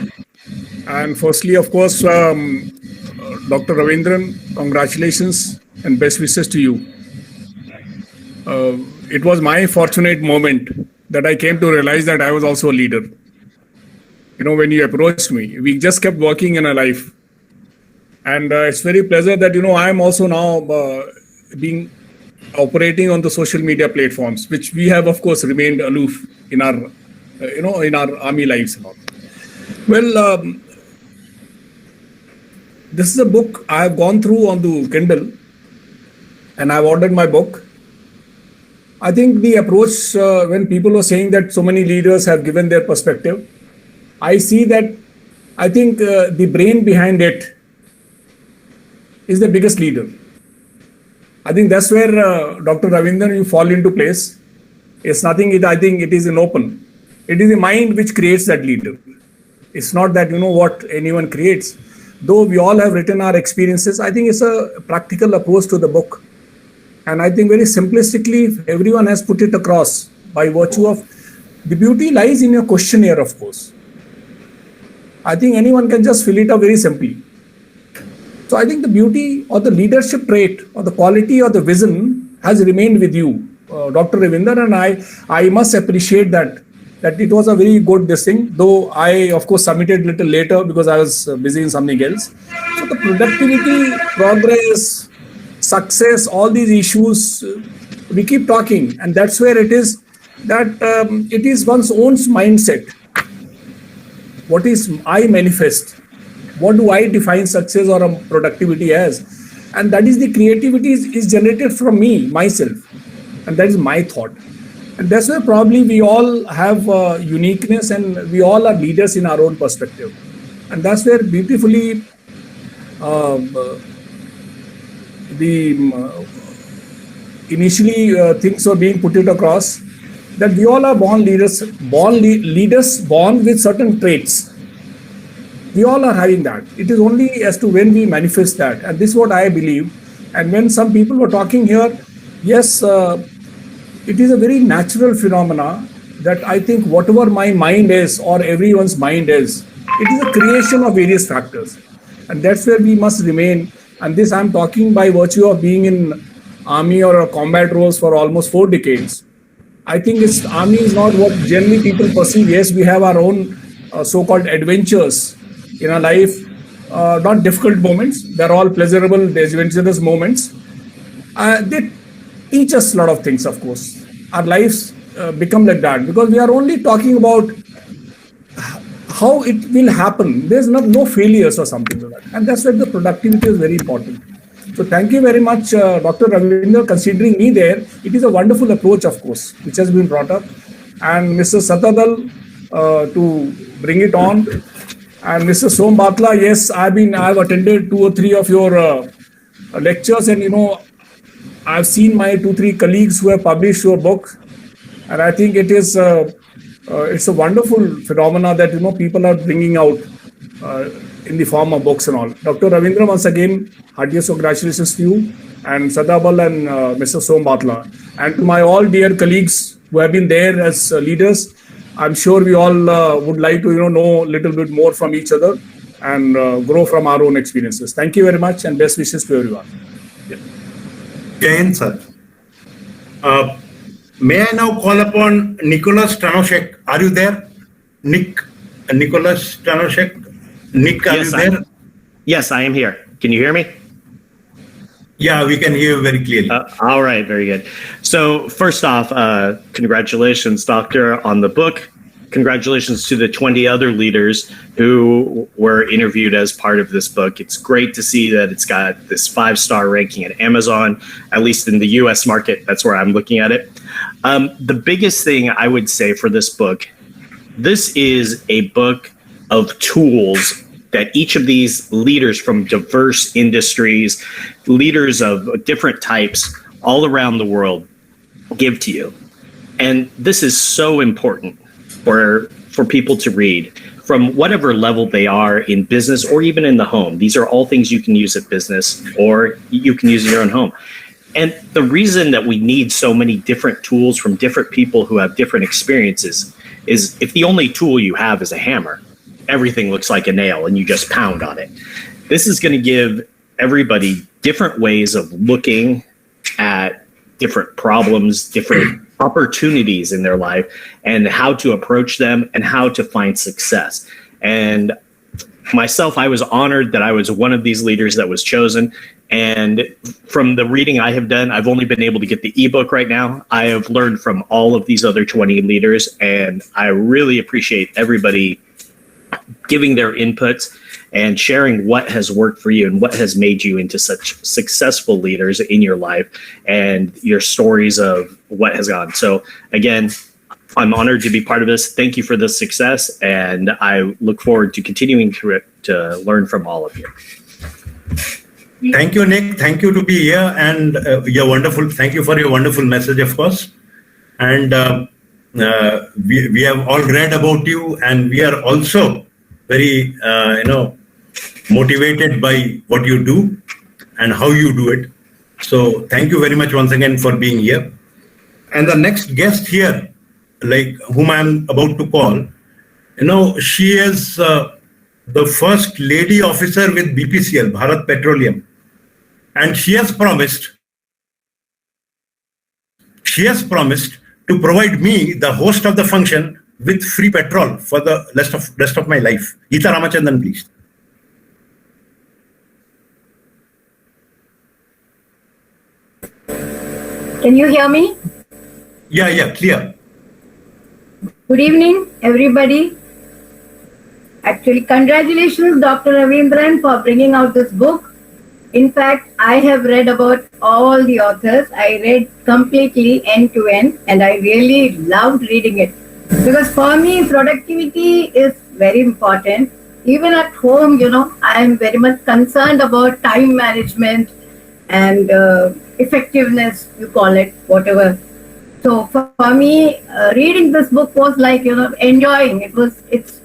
And firstly, of course, Dr. Ravindran, congratulations and best wishes to you. It was my fortunate moment that I came to realize that I was also a leader. When you approached me, we just kept working in our life. And it's very pleasant that, I am also now operating on the social media platforms, which we have, of course, remained aloof in our, in our army lives and all. Well, this is a book I have gone through on the Kindle, and I've ordered my book. I think the approach, when people were saying that so many leaders have given their perspective, I see that I think the brain behind it is the biggest leader. I think that's where Dr. Ravindran, you fall into place. It's nothing, I think it is an open. It is the mind which creates that leader. It's not that, what anyone creates. Though we all have written our experiences, I think it's a practical approach to the book. And I think very simplistically, everyone has put it across by virtue of the beauty lies in your questionnaire, of course. I think anyone can just fill it up very simply. So I think the beauty or the leadership trait or the quality or the vision has remained with you, Dr. Ravindran, and I must appreciate that it was a very good thing, though I, of course, submitted a little later because I was busy in something else. So the productivity, progress, success, all these issues, we keep talking, and that's where it is that it is one's own mindset. What is I manifest? What do I define success or productivity as? And that is the creativity is generated from me, myself, and that is my thought. And that's where probably we all have uniqueness and we all are leaders in our own perspective. And that's where beautifully initially things were being put it across. that we all are born leaders, born with certain traits. We all are having that. It is only as to when we manifest that. And this is what I believe. And when some people were talking here, yes, it is a very natural phenomena that I think whatever my mind is or everyone's mind is, it is a creation of various factors. And that's where we must remain. And this I'm talking by virtue of being in army or a combat roles for almost 4 decades. I think army is not what generally people perceive. Yes, we have our own so-called adventures in our life, not difficult moments. They're all pleasurable, adventurous moments. They teach us a lot of things, of course. Our lives become like that because we are only talking about how it will happen. There's no failures or something like that. And that's why the productivity is very important. So thank you very much, Dr. Ravindra, considering me there. It is a wonderful approach, of course, which has been brought up. And Mr. Satadal to bring it on. And Mr. Som Batla, yes, I've attended 2 or 3 of your lectures, and I've seen my 2-3 colleagues who have published your book, and I think it's a wonderful phenomena that people are bringing out in the form of books and all. Dr. Ravindra, once again, heartiest congratulations to you and Sadabal and Mr. Som Batla, and to my all dear colleagues who have been there as leaders. I'm sure we all would like to know a little bit more from each other and grow from our own experiences. Thank you very much and best wishes to everyone. Jain, sir. May I now call upon Nicholas Stanoshek? Are you there? Nicholas Stanoshek? Nick, are you there? Yes, I am here. Can you hear me? Yeah, we can hear you very clearly. All right, very good. So first off, congratulations, Doctor, on the book. Congratulations to the 20 other leaders who were interviewed as part of this book. It's great to see that it's got this 5-star ranking at Amazon, at least in the US market. That's where I'm looking at it. The biggest thing I would say for this book, this is a book of tools that each of these leaders from diverse industries, leaders of different types all around the world give to you. And this is so important for people to read from whatever level they are in business or even in the home. These are all things you can use at business or you can use in your own home. And the reason that we need so many different tools from different people who have different experiences is if the only tool you have is a hammer, everything looks like a nail and you just pound on it. This is going to give everybody different ways of looking at different problems, different opportunities in their life, and how to approach them and how to find success. And myself, I was honored that I was one of these leaders that was chosen. And from the reading I have done, I've only been able to get the ebook right now. I have learned from all of these other 20 leaders, and I really appreciate everybody giving their inputs and sharing what has worked for you and what has made you into such successful leaders in your life and your stories of what has gone. So again, I'm honored to be part of this. Thank you for the success, and I look forward to continuing to learn from all of you. Thank you, Nick. Thank you to be here, and you're wonderful. Thank you for your wonderful message, of course. And we have all read about you, and we are also very, motivated by what you do and how you do it. So thank you very much once again for being here. And the next guest here, like whom I'm about to call, she is the first lady officer with BPCL, Bharat Petroleum. And she has promised to provide me, the host of the function, with free petrol for the rest of my life. Geeta Ramachandran, please. Can you hear me? Yeah, clear. Good evening, everybody. Actually, congratulations, Dr. Ravindran, for bringing out this book. In fact, I have read about all the authors. I read completely end to end, and I really loved reading it. Because for me, productivity is very important. Even at home, I am very much concerned about time management and effectiveness, you call it, whatever. So for me, reading this book was like, enjoying. It's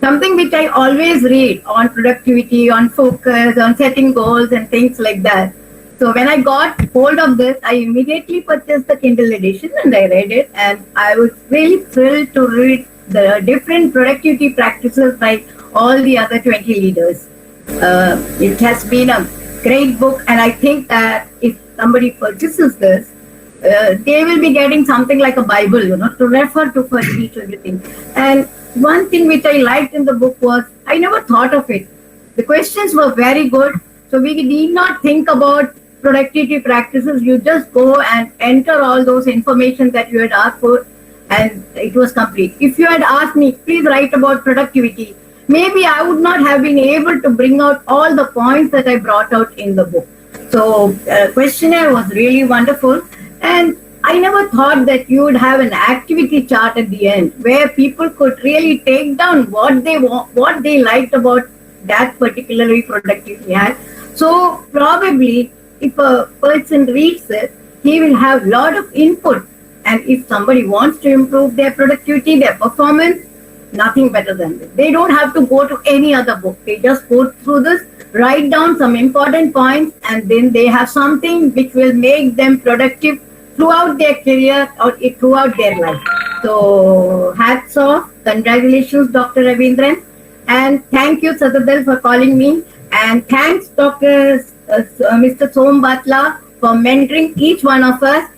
something which I always read on productivity, on focus, on setting goals and things like that. So when I got hold of this, I immediately purchased the Kindle edition and I read it, and I was really thrilled to read the different productivity practices by all the other 20 leaders. It has been a great book, and I think that if somebody purchases this, they will be getting something like a Bible, to refer to for each everything. And one thing which I liked in the book was, I never thought of it. The questions were very good, so we need not think about productivity practices. You just go and enter all those information that you had asked for, and it was complete. If you had asked me, please write about productivity, maybe I would not have been able to bring out all the points that I brought out in the book. So questionnaire was really wonderful, and I never thought that you would have an activity chart at the end where people could really take down what they want, what they liked about that particularly productivity hack. So probably if a person reads it, he will have a lot of input. And if somebody wants to improve their productivity, their performance, nothing better than this. They don't have to go to any other book. They just go through this, write down some important points, and then they have something which will make them productive throughout their career or throughout their life. So hats off. Congratulations, Dr. Ravindran. And thank you, Satadal, for calling me. And thanks, Mr. Som Batla, for mentoring each one of us.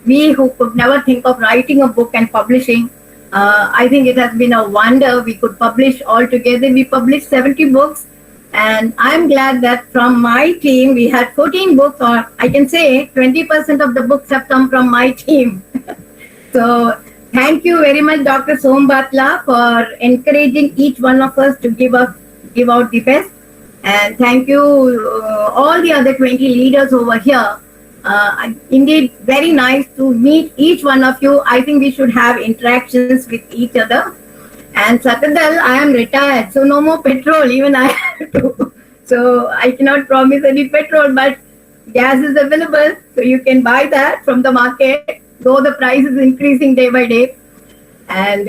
We who could never think of writing a book and publishing, I think it has been a wonder. We could publish all together. We published 70 books, and I'm glad that from my team we had 14 books, or I can say 20% of the books have come from my team. So thank you very much, Dr. Som Batla, for encouraging each one of us to give out the best. And thank you all the other 20 leaders over here. Indeed, very nice to meet each one of you. I think we should have interactions with each other. And Satadal, I am retired, so no more petrol, even I have to. So I cannot promise any petrol, but gas is available, so you can buy that from the market, though the price is increasing day by day. And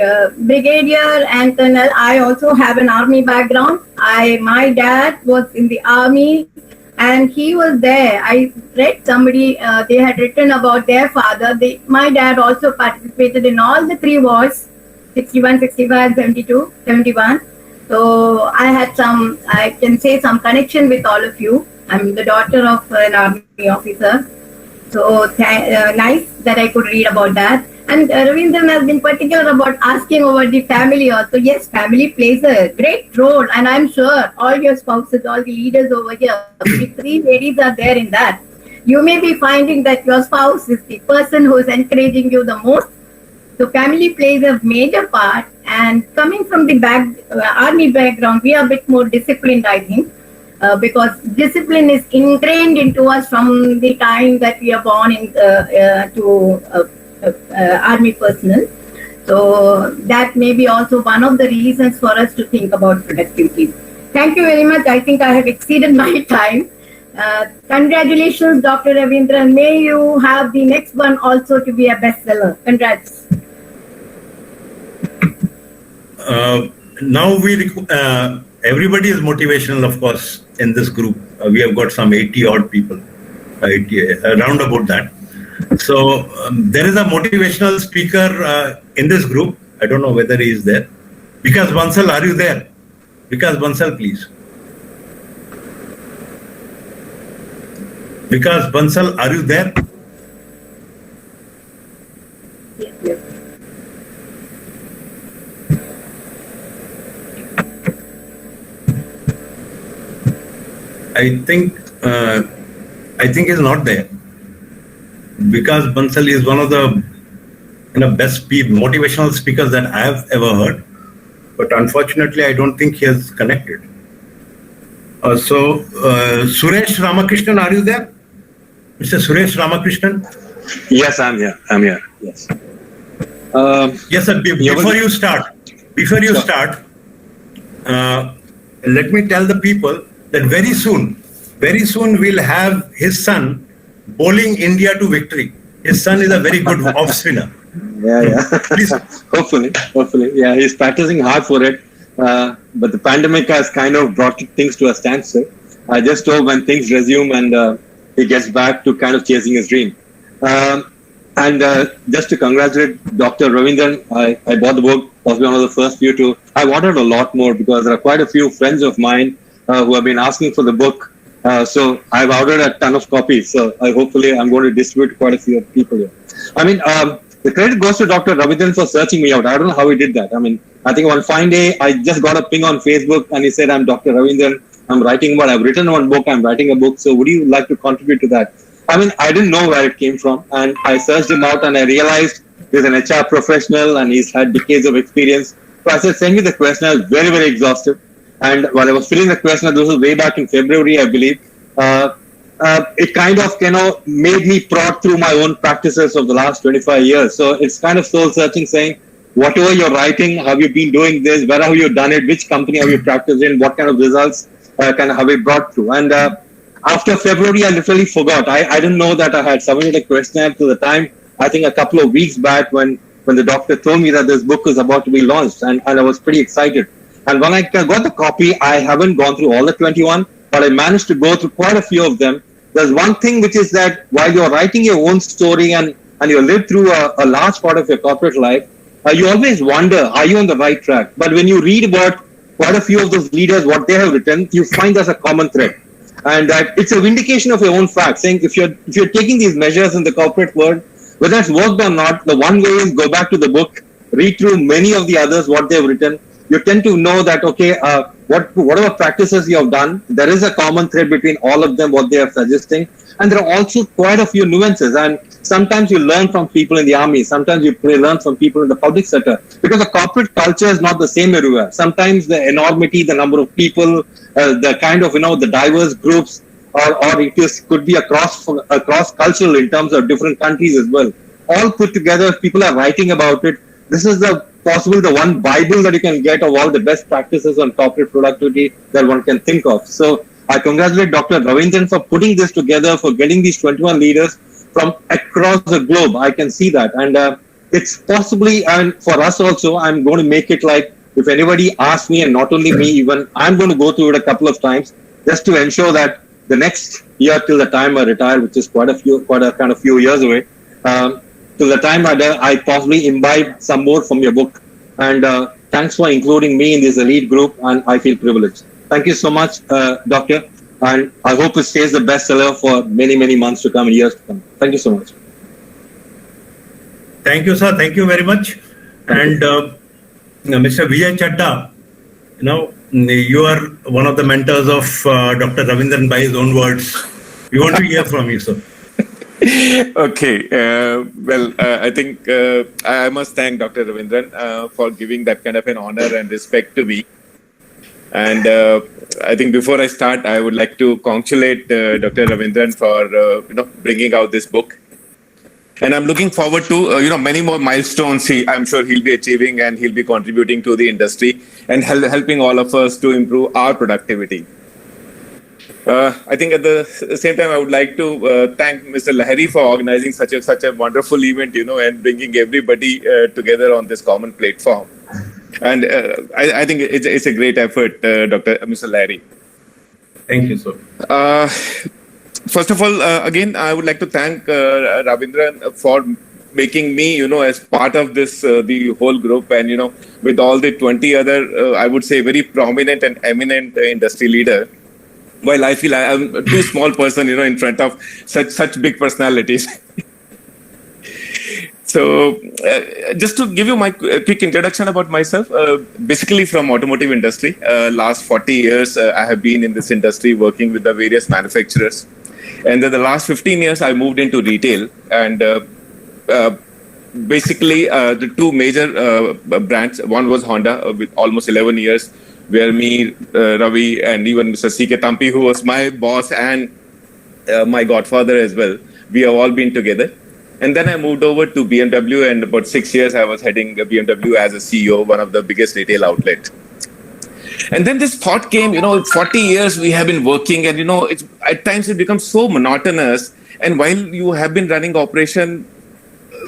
Brigadier and Colonel, I also have an army background. My dad was in the army, and he was there. I read somebody, they had written about their father. My dad also participated in all the 3 wars, 61, 65, 72, 71. So I had I can say some connection with all of you. I'm the daughter of an army officer. So nice that I could read about that. And Ravindran has been particular about asking over the family also. Yes, family plays a great role, and I'm sure all your spouses, all the leaders over here, the 3 ladies are there in that. You may be finding that your spouse is the person who is encouraging you the most. So family plays a major part, and coming from the army background, we are a bit more disciplined, I think, because discipline is ingrained into us from the time that we are born to army personnel. So that may be also one of the reasons for us to think about productivity. Thank you very much. I think I have exceeded my time. Congratulations, Dr. Ravindran. May you have the next one also to be a bestseller. Congrats. Now everybody is motivational, of course, in this group. We have got some 80 odd people, around about that. So there is a motivational speaker in this group. I don't know whether he is there. Vikas Bansal, are you there? Vikas Bansal, please. Vikas Bansal, are you there? Yes. I think he's not there. Vikas Bansal is one of the best motivational speakers that I have ever heard, but unfortunately, I don't think he has connected. So, Suresh Ramakrishnan, are you there? Mr. Suresh Ramakrishnan? Yes, I'm here. Yes. Yes, sir. Before you start, let me tell the people that very soon we'll have his son bowling India to victory. His son is a very good off spinner. Yeah. hopefully. Yeah, he's practicing hard for it. But the pandemic has kind of brought things to a standstill. I just hope when things resume and he gets back to kind of chasing his dream. And just to congratulate Dr. Ravindran, I bought the book, was one of the first few to. I wanted a lot more because there are quite a few friends of mine who have been asking for the book. So I've ordered a ton of copies. So hopefully I'm going to distribute quite a few people here. I mean, the credit goes to Dr. Ravindran for searching me out. I don't know how he did that. I mean, I think one fine day I just got a ping on Facebook and he said, I'm Dr. Ravindran. I've written one book. I'm writing a book. So would you like to contribute to that? I mean, I didn't know where it came from. And I searched him out and I realized he's an HR professional and he's had decades of experience. So I said, send me the questionnaire. I was very, very exhausted. And while I was filling the questionnaire, this was way back in February, I believe, it kind of, made me prod through my own practices of the last 25 years. So it's kind of soul searching, saying, whatever you're writing, have you been doing this? Where have you done it? Which company have you practiced in? What kind of results have you brought through? And after February, I literally forgot. I didn't know that I had submitted a questionnaire to the time, I think a couple of weeks back when the doctor told me that this book was about to be launched. And I was pretty excited. And when I got the copy, I haven't gone through all the 21, but I managed to go through quite a few of them. There's one thing which is that while you're writing your own story and you live through a large part of your corporate life, you always wonder, are you on the right track? But when you read about quite a few of those leaders, what they have written, you find there's a common thread. And that it's a vindication of your own fact, saying if you're taking these measures in the corporate world, whether it's worked or not, the one way is go back to the book, read through many of the others, what they've written. You tend to know that, okay, whatever practices you have done, there is a common thread between all of them, what they are suggesting. And there are also quite a few nuances. And sometimes you learn from people in the army. Sometimes you learn from people in the public sector. Because the corporate culture is not the same everywhere. Sometimes the enormity, the number of people, the kind of, the diverse groups, or it could be across cultural in terms of different countries as well. All put together, if people are writing about it, this is possibly the one Bible that you can get of all the best practices on corporate productivity that one can think of. So I congratulate Dr. Ravindran for putting this together, for getting these 21 leaders from across the globe. I can see that. And it's possibly, and for us also, I'm going to make it like, if anybody asks me, and not only me, even I'm going to go through it a couple of times, just to ensure that the next year till the time I retire, which is quite a few years away, till the time I possibly imbibe some more from your book. And thanks for including me in this elite group, and I feel privileged. Thank you so much, Doctor. And I hope it stays the bestseller for many, many months to come and years to come. Thank you so much. Thank you, sir. Thank you very much. And Mr. Vijay Chadda, you are one of the mentors of Dr. Ravindran by his own words. We want to hear from you, sir. Okay. I think I must thank Dr. Ravindran for giving that kind of an honor and respect to me. And I think before I start, I would like to congratulate Dr. Ravindran for bringing out this book. And I'm looking forward to many more milestones I'm sure he'll be achieving, and he'll be contributing to the industry and helping all of us to improve our productivity. I think at the same time, I would like to thank Mr. Lahiri for organizing such a wonderful event, and bringing everybody together on this common platform. And I think it's a great effort, Mr. Lahiri. Thank you, sir. First of all, again, I would like to thank Ravindran for making me, as part of this, the whole group, and, with all the 20 other, I would say, very prominent and eminent industry leader. While I feel I'm a too small person, in front of such big personalities. So, just to give you my quick introduction about myself, basically from automotive industry, last 40 years, I have been in this industry working with the various manufacturers. And then the last 15 years, I moved into retail. And basically, the two major brands, one was Honda with almost 11 years, where me, Ravi, and even Mr. C.K. Tampi, who was my boss and my godfather as well, we have all been together. And then I moved over to BMW, and about 6 years I was heading BMW as a CEO, one of the biggest retail outlets. And then this thought came, 40 years we have been working, and, at times it becomes so monotonous. And while you have been running operation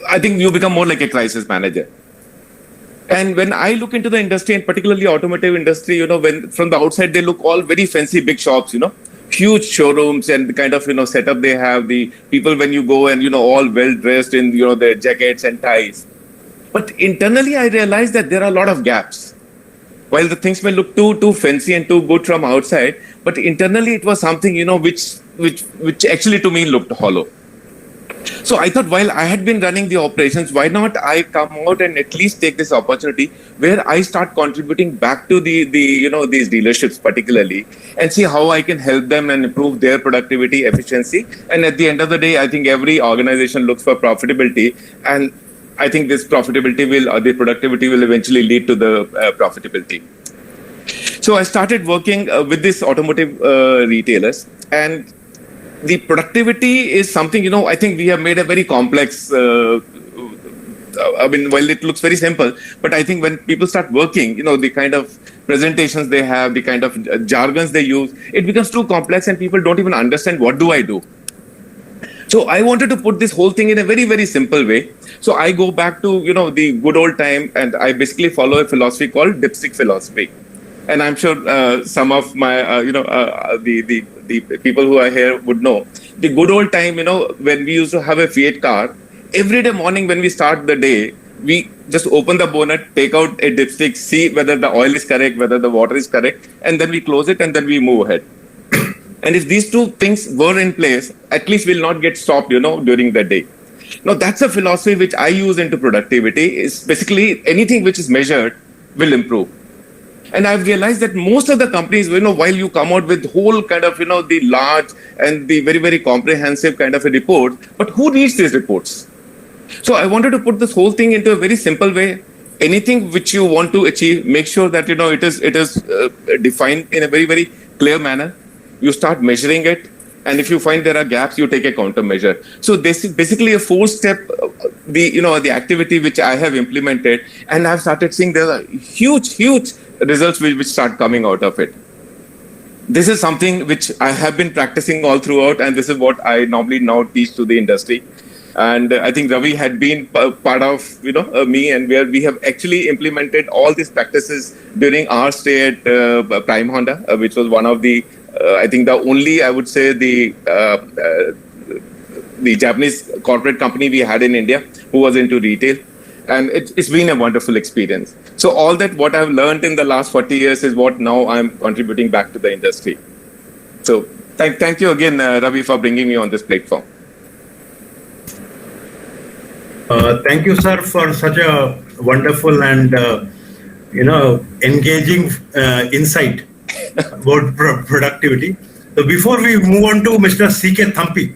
I think you become more like a crisis manager. And when I look into the industry, and particularly automotive industry, when from the outside they look all very fancy big shops, huge showrooms and the kind of setup they have, the people when you go and all well dressed in their jackets and ties. But internally I realized that there are a lot of gaps. While the things may look too fancy and too good from outside, but internally it was something which actually to me looked hollow. So I thought, while I had been running the operations, why not I come out and at least take this opportunity where I start contributing back to these dealerships particularly, and see how I can help them and improve their productivity, efficiency. And at the end of the day, I think every organization looks for profitability, and I think this profitability the productivity will eventually lead to the profitability. So I started working with these automotive retailers, and the productivity is something, I think we have made a very complex, while it looks very simple, but I think when people start working, the kind of presentations they have, the kind of jargons they use, it becomes too complex and people don't even understand what do I do. So I wanted to put this whole thing in a very, very simple way. So I go back to, the good old time, and I basically follow a philosophy called dipstick philosophy. And I'm sure some of my, the people who are here would know. The good old time, when we used to have a Fiat car, every day morning when we start the day, we just open the bonnet, take out a dipstick, see whether the oil is correct, whether the water is correct, and then we close it and then we move ahead. And if these two things were in place, at least we'll not get stopped, during the day. Now, that's a philosophy which I use into productivity. Is basically anything which is measured will improve. And I've realized that most of the companies, while you come out with whole kind of, the large and the very, very comprehensive kind of a report, but who reads these reports? So I wanted to put this whole thing into a very simple way. Anything which you want to achieve, make sure that, it is defined in a very, very clear manner. You start measuring it. And if you find there are gaps, you take a countermeasure. So this is basically a 4-step, the activity which I have implemented, and I've started seeing there are huge results which start coming out of it. This is something which I have been practicing all throughout, and this is what I normally now teach to the industry. And I think Ravi had been part of, me, and where we have actually implemented all these practices during our stay at Prime Honda, which was one of the I think the only, I would say, the Japanese corporate company we had in India who was into retail. And it's been a wonderful experience. So all that what I've learned in the last 40 years is what now I'm contributing back to the industry. So thank you again, Ravi, for bringing me on this platform. Thank you, sir, for such a wonderful and, engaging insight about productivity. So before we move on to Mr. C.K. Thampi,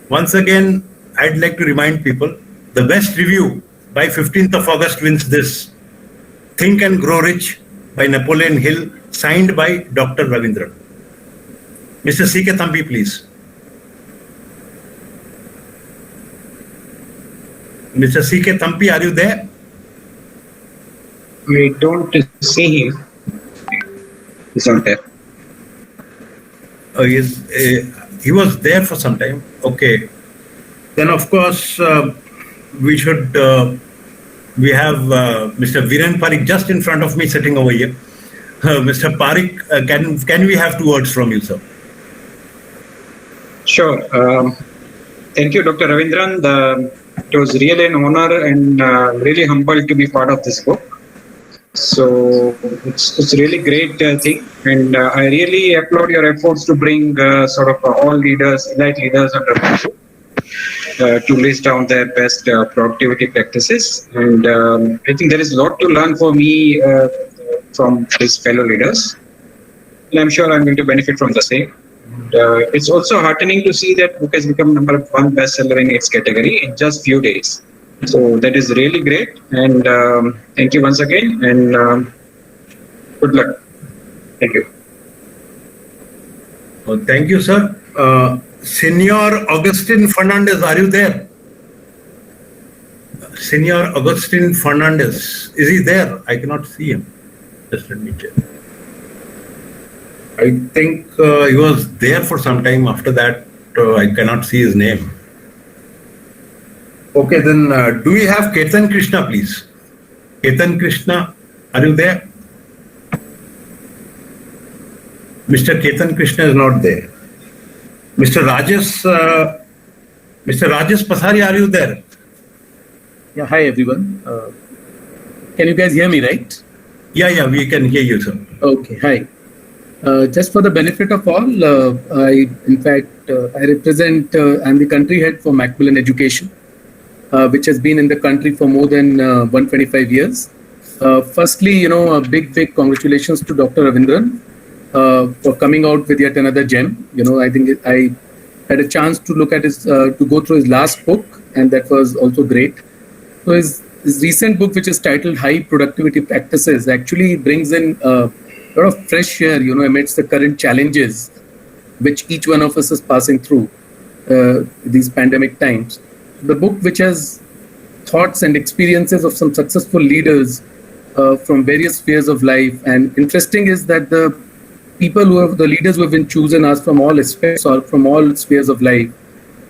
once again, I'd like to remind people, the best review by 15th of August wins this Think and Grow Rich by Napoleon Hill, signed by Dr. Ravindran. Mr. C.K. Thampi, please. Mr. C.K. Thampi, are you there? We don't see him. He's not there. Oh, he was there for some time. Okay. Then, of course, we have Mr. Viren Parikh just in front of me, sitting over here. Mr. Parikh, can we have 2 words from you, sir? Sure. Thank you, Dr. Ravindran. It was really an honor and really humbled to be part of this book. So it's a really great thing, and I really applaud your efforts to bring all leaders, elite leaders under to list down their best productivity practices. And I think there is a lot to learn for me from these fellow leaders, and I'm sure I'm going to benefit from the same. And, it's also heartening to see that book has become #1 bestseller in its category in just few days. So that is really great, and thank you once again, and good luck. Thank you. Thank you, sir. Senor Agustin Fernandez, are you there? Senor Agustin Fernandez, is he there? I cannot see him. Just let me check. I think he was there for some time. After that, I cannot see his name. Okay, then do we have Ketan Krishna, please? Ketan Krishna, are you there? Mr. Ketan Krishna is not there. Mr. Rajesh Pasari, are you there? Yeah, hi everyone. Can you guys hear me, right? Yeah, we can hear you, sir. Okay, hi. Just for the benefit of all, I represent, I'm the country head for Macmillan Education, which has been in the country for more than 125 years. Firstly, a big congratulations to Dr. Ravindran for coming out with yet another gem. I think I had a chance to look at to go through his last book, and that was also great. So his recent book, which is titled High Productivity Practices, actually brings in a lot of fresh air, amidst the current challenges which each one of us is passing through these pandemic times. The book, which has thoughts and experiences of some successful leaders from various spheres of life. And interesting is that the leaders who have been chosen are from all aspects or from all spheres of life.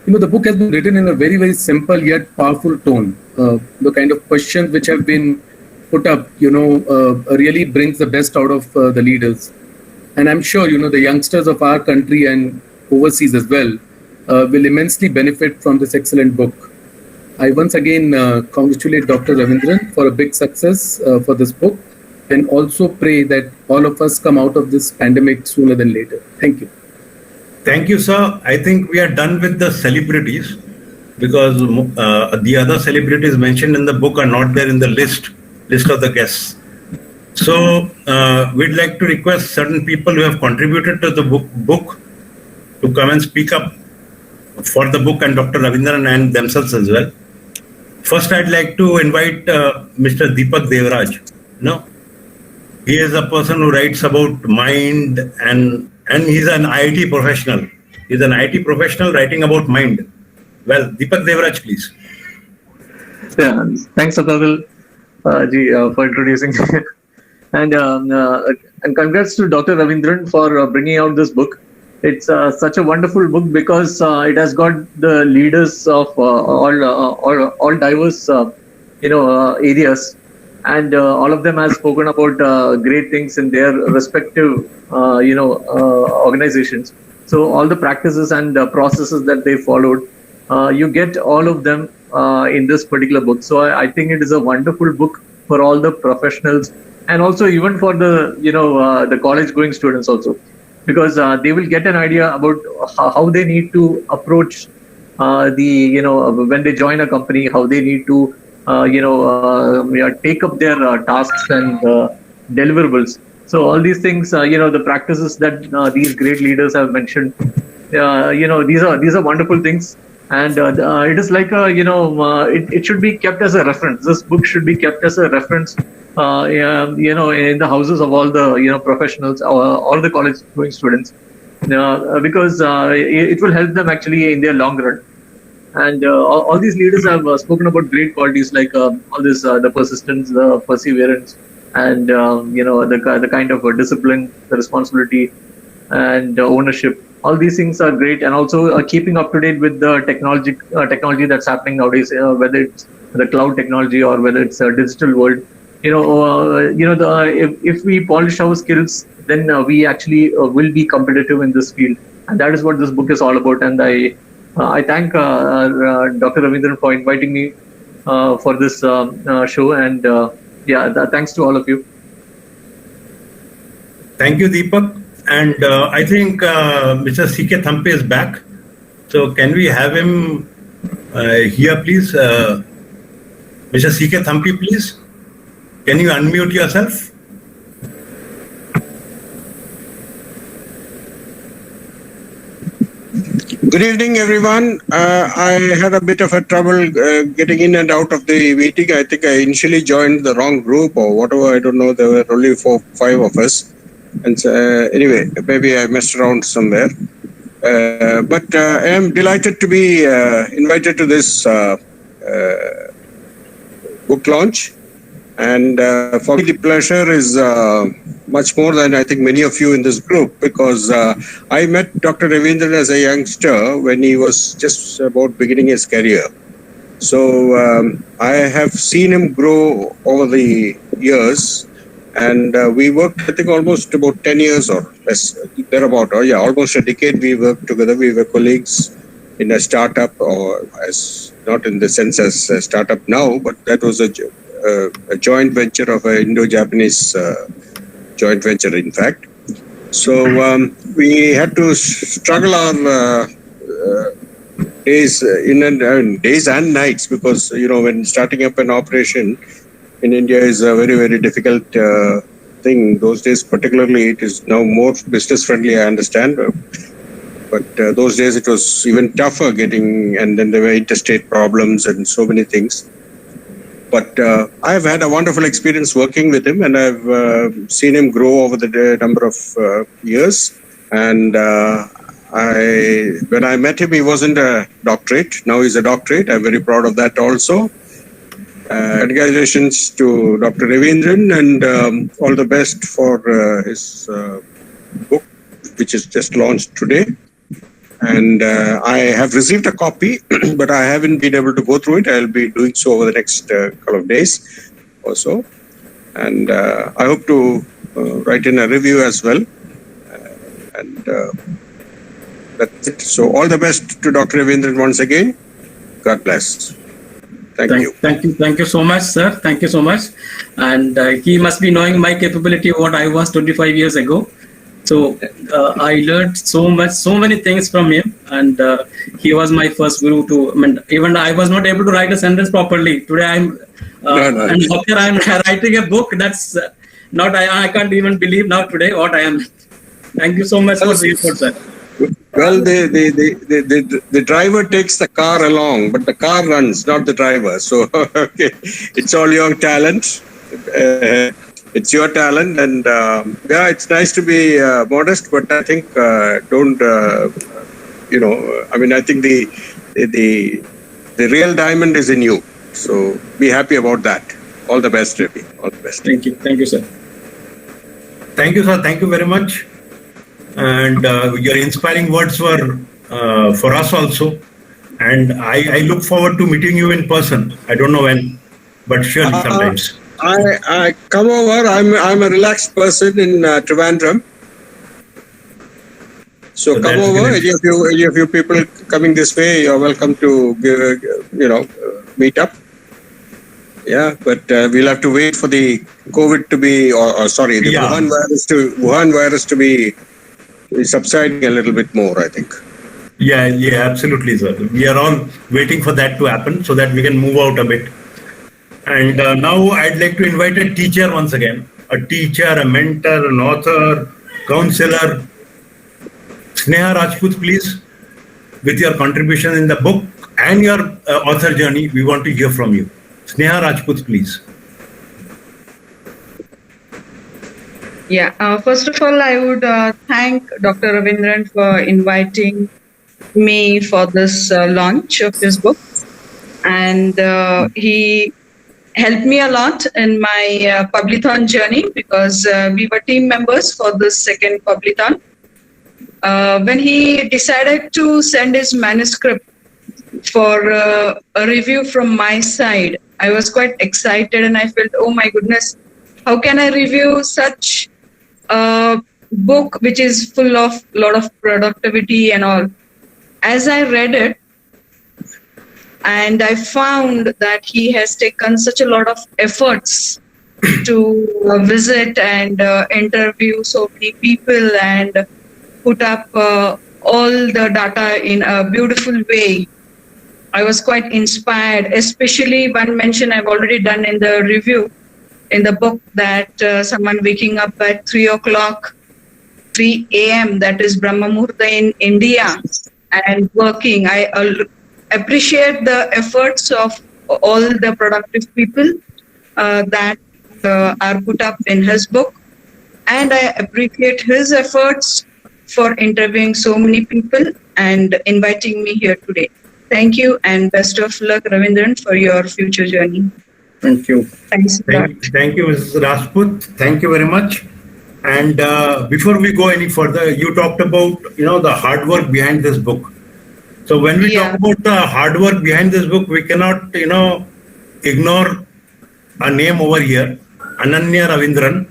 The book has been written in a very, very simple yet powerful tone. The kind of questions which have been put up, really brings the best out of the leaders. And I'm sure, the youngsters of our country and overseas as well will immensely benefit from this excellent book. I once again congratulate Dr. Ravindran for a big success for this book, and also pray that all of us come out of this pandemic sooner than later. Thank you. Thank you, sir. I think we are done with the celebrities, because the other celebrities mentioned in the book are not there in the list of the guests. So we'd like to request certain people who have contributed to the book to come and speak up for the book and Dr. Ravindran and themselves as well. First, I'd like to invite Mr. Deepak Devraj. He is a person who writes about mind, and he's an IIT professional. He's an IIT professional writing about mind. Well, Deepak Devraj, please. Yeah, thanks, Atadil for introducing. And congrats to Dr. Ravindran for bringing out this book. It's such a wonderful book because it has got the leaders of all diverse, areas, and all of them have spoken about great things in their respective, organizations. So all the practices and processes that they followed, you get all of them in this particular book. So I think it is a wonderful book for all the professionals, and also even for the the college-going students also, because they will get an idea about how they need to approach when they join a company, how they need to take up their tasks and deliverables. So all these things, the practices that these great leaders have mentioned, these are wonderful things. And it is like it should be kept as a reference. This book should be kept as a reference, in the houses of all the professionals, all the college-going students, because it will help them actually in their long run. And all these leaders have spoken about great qualities like all this, the persistence, the perseverance, and the kind of discipline, the responsibility, and ownership. All these things are great, and also keeping up to date with the technology that's happening nowadays, whether it's the cloud technology or whether it's a digital world. If we polish our skills, then we actually will be competitive in this field, and that is what this book is all about. And I thank Dr. Ravindran for inviting me for this show, and thanks to all of you. Thank you, Deepak. And I think Mr. C.K. Thampi is back. So can we have him here, please? Mr. C.K. Thampi, please. Can you unmute yourself? Good evening, everyone. I had a bit of a trouble getting in and out of the meeting. I think I initially joined the wrong group or whatever. I don't know. There were only 4-5 of us. And anyway, maybe I messed around somewhere. But I am delighted to be invited to this book launch. And for me, the pleasure is much more than I think many of you in this group, because I met Dr. Ravindran as a youngster when he was just about beginning his career. So I have seen him grow over the years, and we worked, I think, almost about 10 years or less, thereabout. Oh, yeah, almost a decade we worked together. We were colleagues in a startup, or as not in the sense as a startup now, but that was a joint venture of an Indo-Japanese joint venture, in fact. So we had to struggle our days days and nights, because when starting up an operation in India is a very, very difficult thing. Those days, particularly, it is now more business friendly, I understand. But those days it was even tougher getting, and then there were interstate problems and so many things. But I've had a wonderful experience working with him, and I've seen him grow over the number of years. And when I met him, he wasn't a doctorate. Now he's a doctorate. I'm very proud of that also. Congratulations to Dr. Ravindran, and all the best for his book, which is just launched today. And I have received a copy, but I haven't been able to go through it. I'll be doing so over the next couple of days or so. And I hope to write in a review as well. And that's it. So all the best to Dr. Ravindran once again. God bless. Thank you so much, sir. Thank you so much. And he must be knowing my capability of what I was 25 years ago. So I learned so many things from him, and he was my first guru even I was not able to write a sentence properly. Today and after I'm writing a book, that's not, I can't even believe now today what I am. Thank you so much for the effort, sir. Well, the driver takes the car along, but the car runs, not the driver. So okay, it's all your talent. It's your talent, and it's nice to be modest, but I think I think the real diamond is in you. So be happy about that. All the best, Ravi. All the best. Thank you, sir. Thank you, sir. Thank you very much. And your inspiring words were for us also. And I look forward to meeting you in person. I don't know when, but surely sometimes. I come over. I'm a relaxed person in Trivandrum. So come over. Any of you people coming this way, you're welcome to meet up. Yeah, but we'll have to wait for the COVID to be, Wuhan virus to be subsiding a little bit more, I think. Yeah, absolutely, sir. We are all waiting for that to happen so that we can move out a bit. And now I'd like to invite a teacher once again, a teacher, a mentor, an author, counselor. Sneha Rajput, please, with your contribution in the book and your author journey, we want to hear from you. Sneha Rajput, please. Yeah, first of all, I would thank Dr. Ravindran for inviting me for this launch of his book. And he helped me a lot in my Publithon journey, because we were team members for this second Publithon. When he decided to send his manuscript for a review from my side, I was quite excited, and I felt, oh my goodness, how can I review such a book which is full of a lot of productivity and all. As I read it, and I found that he has taken such a lot of efforts to visit and interview so many people and put up all the data in a beautiful way. I was quite inspired, especially one mention I've already done in the review in the book, that someone waking up at 3 a.m., that is Brahma Muhurta in India, and working. I appreciate the efforts of all the productive people that are put up in his book. And I appreciate his efforts for interviewing so many people and inviting me here today. Thank you, and best of luck, Ravindran, for your future journey. Thank you. Thanks a lot. Thank you, Mrs. Rajput. Thank you very much. And before we go any further, you talked about the hard work behind this book. So when we talk about the hard work behind this book, we cannot, ignore a name over here, Ananya Ravindran,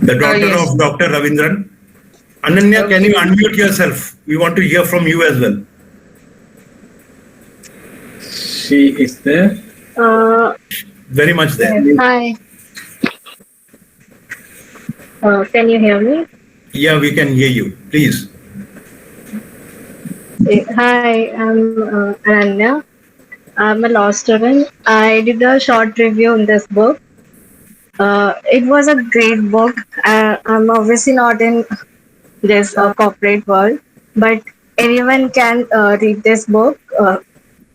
the daughter of Dr. Ravindran. Ananya, can you unmute yourself? We want to hear from you as well. She is there. Very much there. Hi. Can you hear me? Yeah, we can hear you. Please. Hi, I'm Ananya. I'm a law student. I did a short review in this book. It was a great book. I'm obviously not in this corporate world, but anyone can read this book.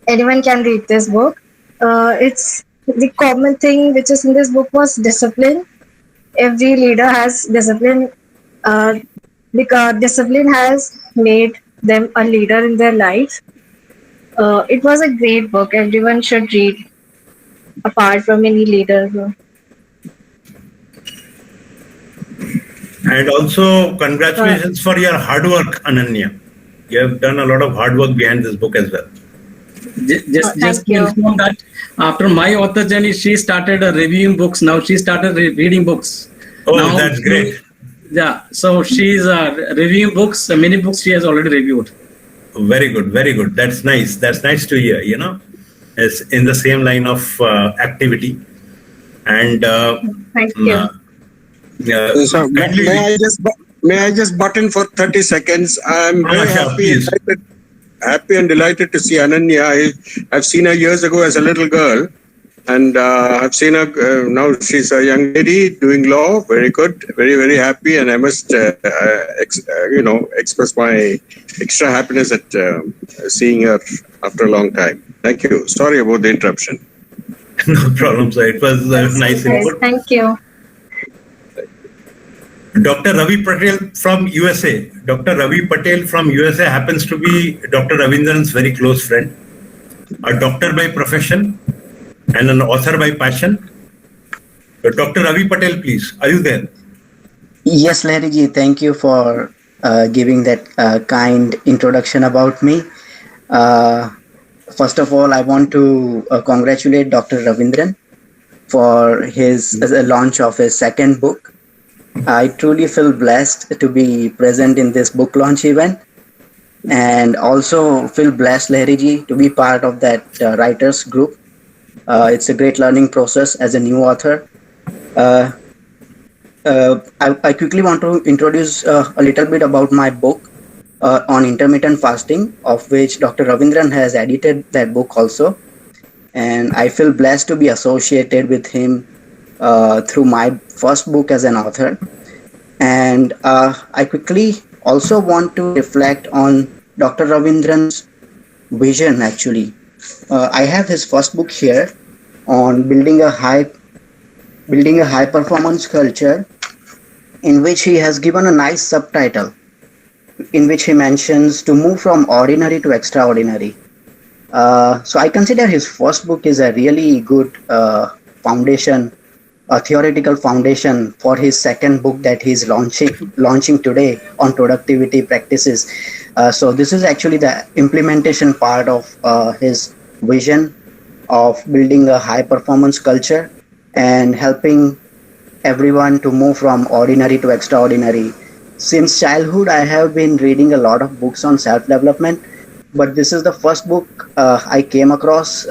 Anyone can read this book. It's the common thing which is in this book was discipline. Every leader has discipline. Because discipline has made them a leader in their life. It was a great book. Everyone should read, apart from any leader. And also, congratulations for your hard work, Ananya. You have done a lot of hard work behind this book as well. Just to inform that after my author journey, she started reviewing books. Now she started reading books. Oh, now, that's great. Yeah, so she's reviewing books. Many books she has already reviewed. Very good, very good. That's nice. That's nice to hear. It's in the same line of activity. And thank you. So may I just butt in for 30 seconds? I'm very happy and delighted to see Ananya. I've seen her years ago as a little girl, and I've seen her now. She's a young lady doing law. Very good, very very happy, and I must express my extra happiness at seeing her after a long time. Thank you. Sorry about the interruption. No problem, sir. It was nice input. Thank you. Dr. Ravi Patel from USA. Dr. Ravi Patel from USA happens to be Dr. Ravindran's very close friend, a doctor by profession and an author by passion. Dr. Ravi Patel, please. Are you there? Yes, Larry, thank you for giving that kind introduction about me. First of all, I want to congratulate Dr. Ravindran for his launch of his second book. I truly feel blessed to be present in this book launch event, and also feel blessed, Larry, to be part of that writers group. It's a great learning process as a new author. I quickly want to introduce a little bit about my book on intermittent fasting, of which Dr. Ravindran has edited that book also. And I feel blessed to be associated with him through my first book as an author. And I quickly also want to reflect on Dr. Ravindran's vision, actually. I have his first book here on building a high performance culture, in which he has given a nice subtitle in which he mentions to move from ordinary to extraordinary. So I consider his first book is a really good foundation, a theoretical foundation for his second book that he's launching today on productivity practices. So this is actually the implementation part of his vision of building a high performance culture and helping everyone to move from ordinary to extraordinary. Since childhood, I have been reading a lot of books on self-development, but this is the first book I came across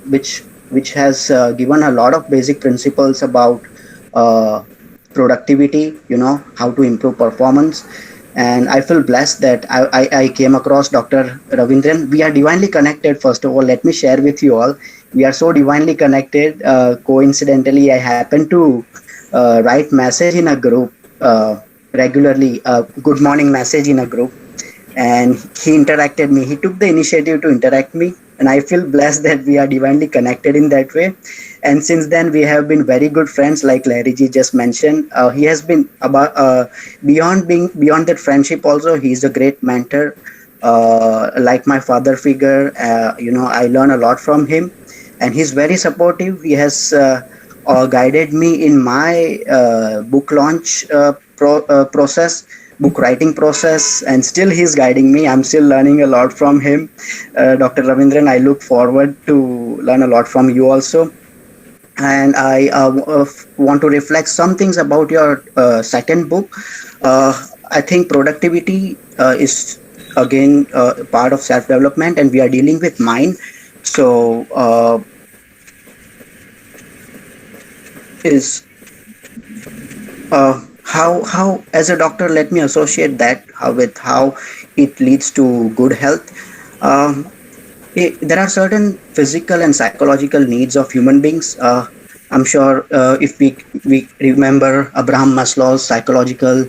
which has given a lot of basic principles about productivity, how to improve performance. And I feel blessed that I came across Dr. Ravindran. We are divinely connected. First of all, let me share with you all. We are so divinely connected. Coincidentally, I happen to write message in a group regularly, good morning message in a group. And he interacted me. He took the initiative to interact me. And I feel blessed that we are divinely connected in that way. And since then, we have been very good friends, like Larry ji just mentioned. He has been beyond that friendship also. He's a great mentor, like my father figure. I learn a lot from him, and he's very supportive. He has guided me in my book launch process, book writing process, and still he's guiding me. I'm still learning a lot from him. Dr. Ravindran, I look forward to learn a lot from you also. And I want to reflect some things about your second book. I think productivity is again part of self-development, and we are dealing with mind. So how as a doctor, let me associate that with how it leads to good health. There are certain physical and psychological needs of human beings. I'm sure if we remember Abraham Maslow's psychological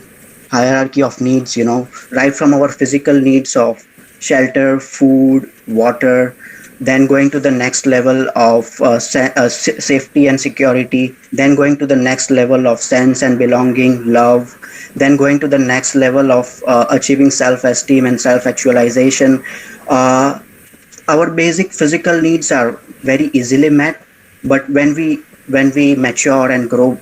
hierarchy of needs, right from our physical needs of shelter, food, water, then going to the next level of safety and security, then going to the next level of sense and belonging, love, then going to the next level of achieving self-esteem and self-actualization. Our basic physical needs are very easily met, but when we mature and grow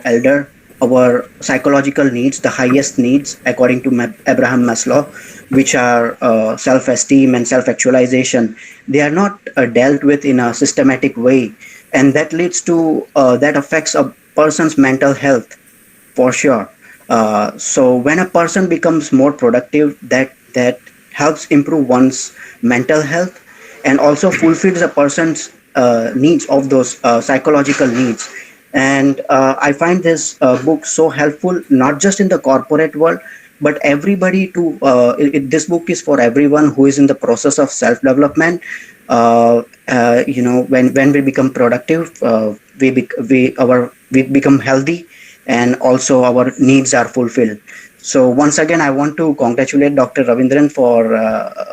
elder, our psychological needs, the highest needs according to Abraham Maslow, which are self-esteem and self-actualization, they are not dealt with in a systematic way, and that leads to that affects a person's mental health for sure. So when a person becomes more productive, that helps improve one's mental health and also fulfills a person's needs of those psychological needs. And I find this book so helpful, not just in the corporate world, but everybody this book is for everyone who is in the process of self-development. When we become productive, we become healthy, and also our needs are fulfilled. So once again, I want to congratulate Dr. Ravindran for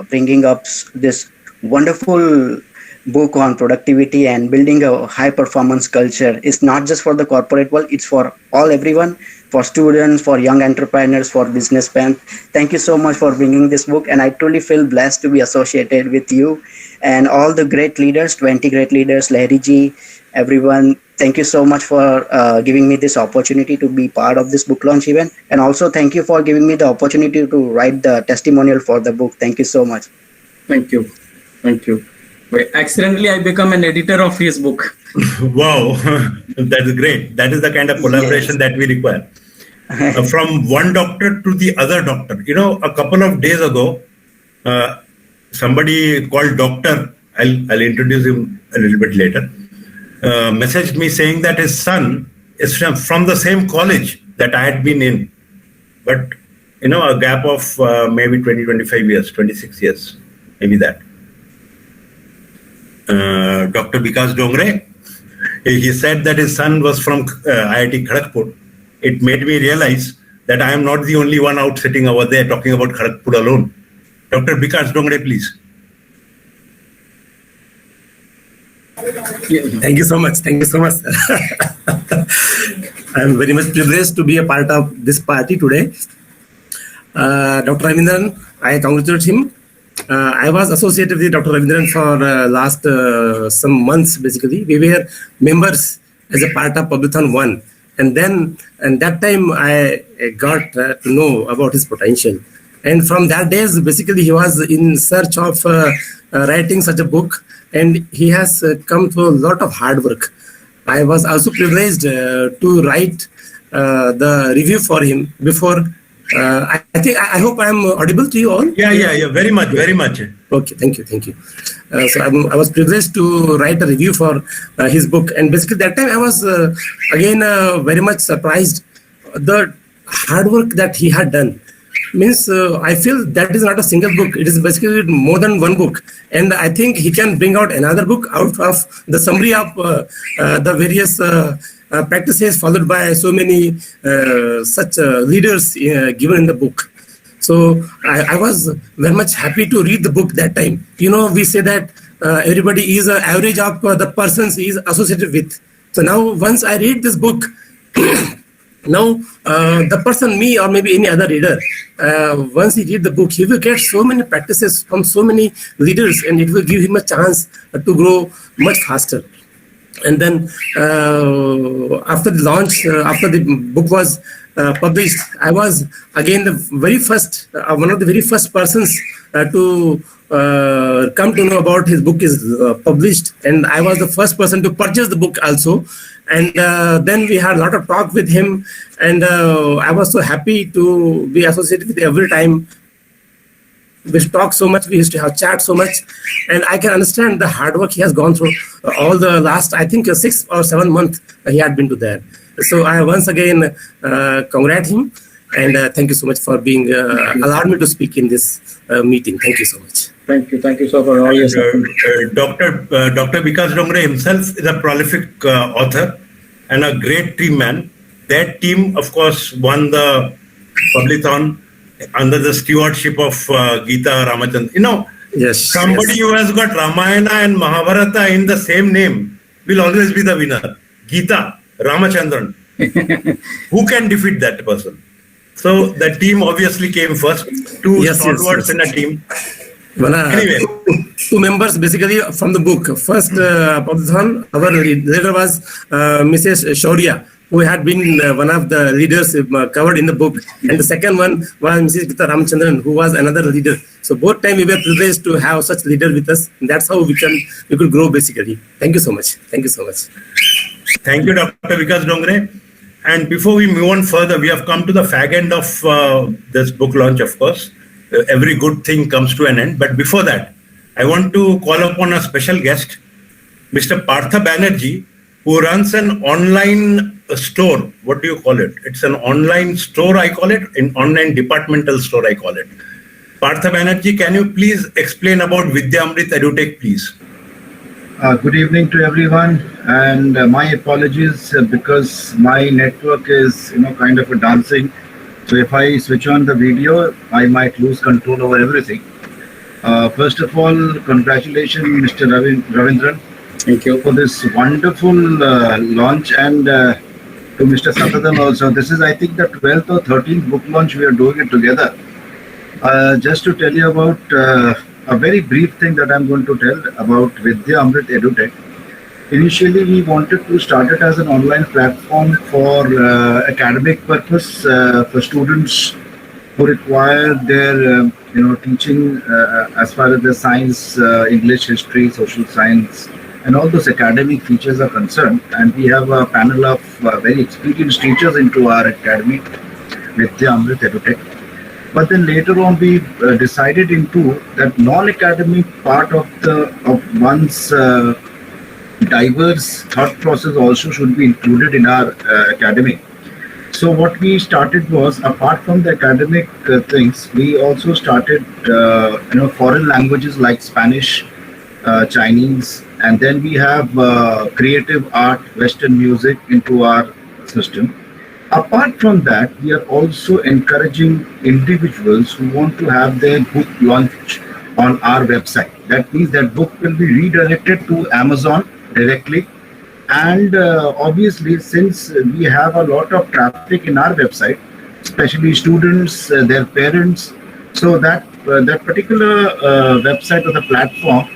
bringing up this wonderful book on productivity and building a high performance culture. It's not just for the corporate world, it's for everyone, for students, for young entrepreneurs, for businessmen. Thank you so much for bringing this book, and I truly feel blessed to be associated with you and all the great leaders, 20 great leaders, Lahiri ji, everyone. Thank you so much for giving me this opportunity to be part of this book launch event, and also thank you for giving me the opportunity to write the testimonial for the book. Thank you so much. Thank you. Accidentally, I become an editor of his book. Wow, that is great. That is the kind of collaboration that we require. From one doctor to the other doctor. A couple of days ago, somebody called Doctor, I'll introduce him a little bit later, messaged me saying that his son is from the same college that I had been in. But, a gap of maybe 20, 25 years, 26 years, maybe that. Dr. Vikas Dongre, he said that his son was from IIT Kharagpur. It made me realize that I am not the only one out sitting over there talking about Kharagpur alone. Dr. Vikas Dongre, please. Thank you so much. I'm very much privileged to be a part of this party today. Dr. Ravindran, I congratulate him. I was associated with Dr. Ravindran for last some months, basically. We were members as a part of Publithon 1. And then, and that time I got to know about his potential. And from that days, basically, he was in search of writing such a book. And he has come through a lot of hard work. I was also privileged to write the review for him before. I hope I am audible to you all. Yeah, very much. Okay, thank you. So I was privileged to write a review for his book, and basically that time I was again very much surprised the hard work that he had done. Means I feel that is not a single book. It is basically more than one book, and I think he can bring out another book out of the summary of the various practices followed by so many such leaders given in the book. So I was very much happy to read the book that time. We say that everybody is an average of the persons he is associated with. So now once I read this book, now the person, me or maybe any other reader, once he read the book, he will get so many practices from so many leaders, and it will give him a chance to grow much faster. And then after the launch, after the book was published, I was again the very first, one of the very first persons to come to know about his book is published, and I was the first person to purchase the book also. And then we had a lot of talk with him, and I was so happy to be associated with him every time. We used to talk so much, we used to have chat so much, and I can understand the hard work he has gone through all the last, I think, 6 or 7 months he had been to there. So I once again congratulate him, and thank you so much for being allowed me to speak in this meeting. Thank you so much. Thank you so for all your support. Dr. Vikas Dongre himself is a prolific author and a great team man. That team, of course, won the Publithon under the stewardship of Geeta Ramachandran. You know, somebody who has got Ramayana and Mahabharata in the same name will always be the winner. Geeta Ramachandran. Who can defeat that person? So the team obviously came first. Two stalwarts in a team. Well, anyway, two members basically from the book. First, Publithon, our leader was Mrs. Shaurya, who had been one of the leaders covered in the book. And the second one was Mrs. Geeta Ramachandran, who was another leader. So both time we were privileged to have such leader with us. And that's how we could grow basically. Thank you so much. Thank you so much. Thank you, Dr. Vikas Dongre. And before we move on further, we have come to the fag end of this book launch, of course. Every good thing comes to an end. But before that, I want to call upon a special guest, Mr. Partha Banerjee, who runs an online store. What do you call it? It's an online store, I call it, an online departmental store, I call it. Partha Banerjee, can you please explain about Vidya Amrit EduTech, please? Good evening to everyone, and my apologies because my network is, kind of a dancing. So if I switch on the video, I might lose control over everything. First of all, congratulations, Mr. Ravindran. Thank you for this wonderful launch, and to Mr. Satadan also. This is, I think, the 12th or 13th book launch we are doing it together. Just to tell you about a very brief thing that I'm going to tell about Vidya Amrit EduTech. Initially, we wanted to start it as an online platform for academic purpose for students who require their, teaching as far as the science, English, history, social science, and all those academic features are concerned. And we have a panel of very experienced teachers into our academy, Vidya Amrit EduTech. But then later on, we decided into that non-academic part of one's diverse thought process also should be included in our academy. So what we started was, apart from the academic things, we also started, foreign languages like Spanish, Chinese, and then we have creative art, Western music into our system. Apart from that, we are also encouraging individuals who want to have their book launch on our website. That means that book will be redirected to Amazon directly. And obviously, since we have a lot of traffic in our website, especially students, their parents, so that particular website or the platform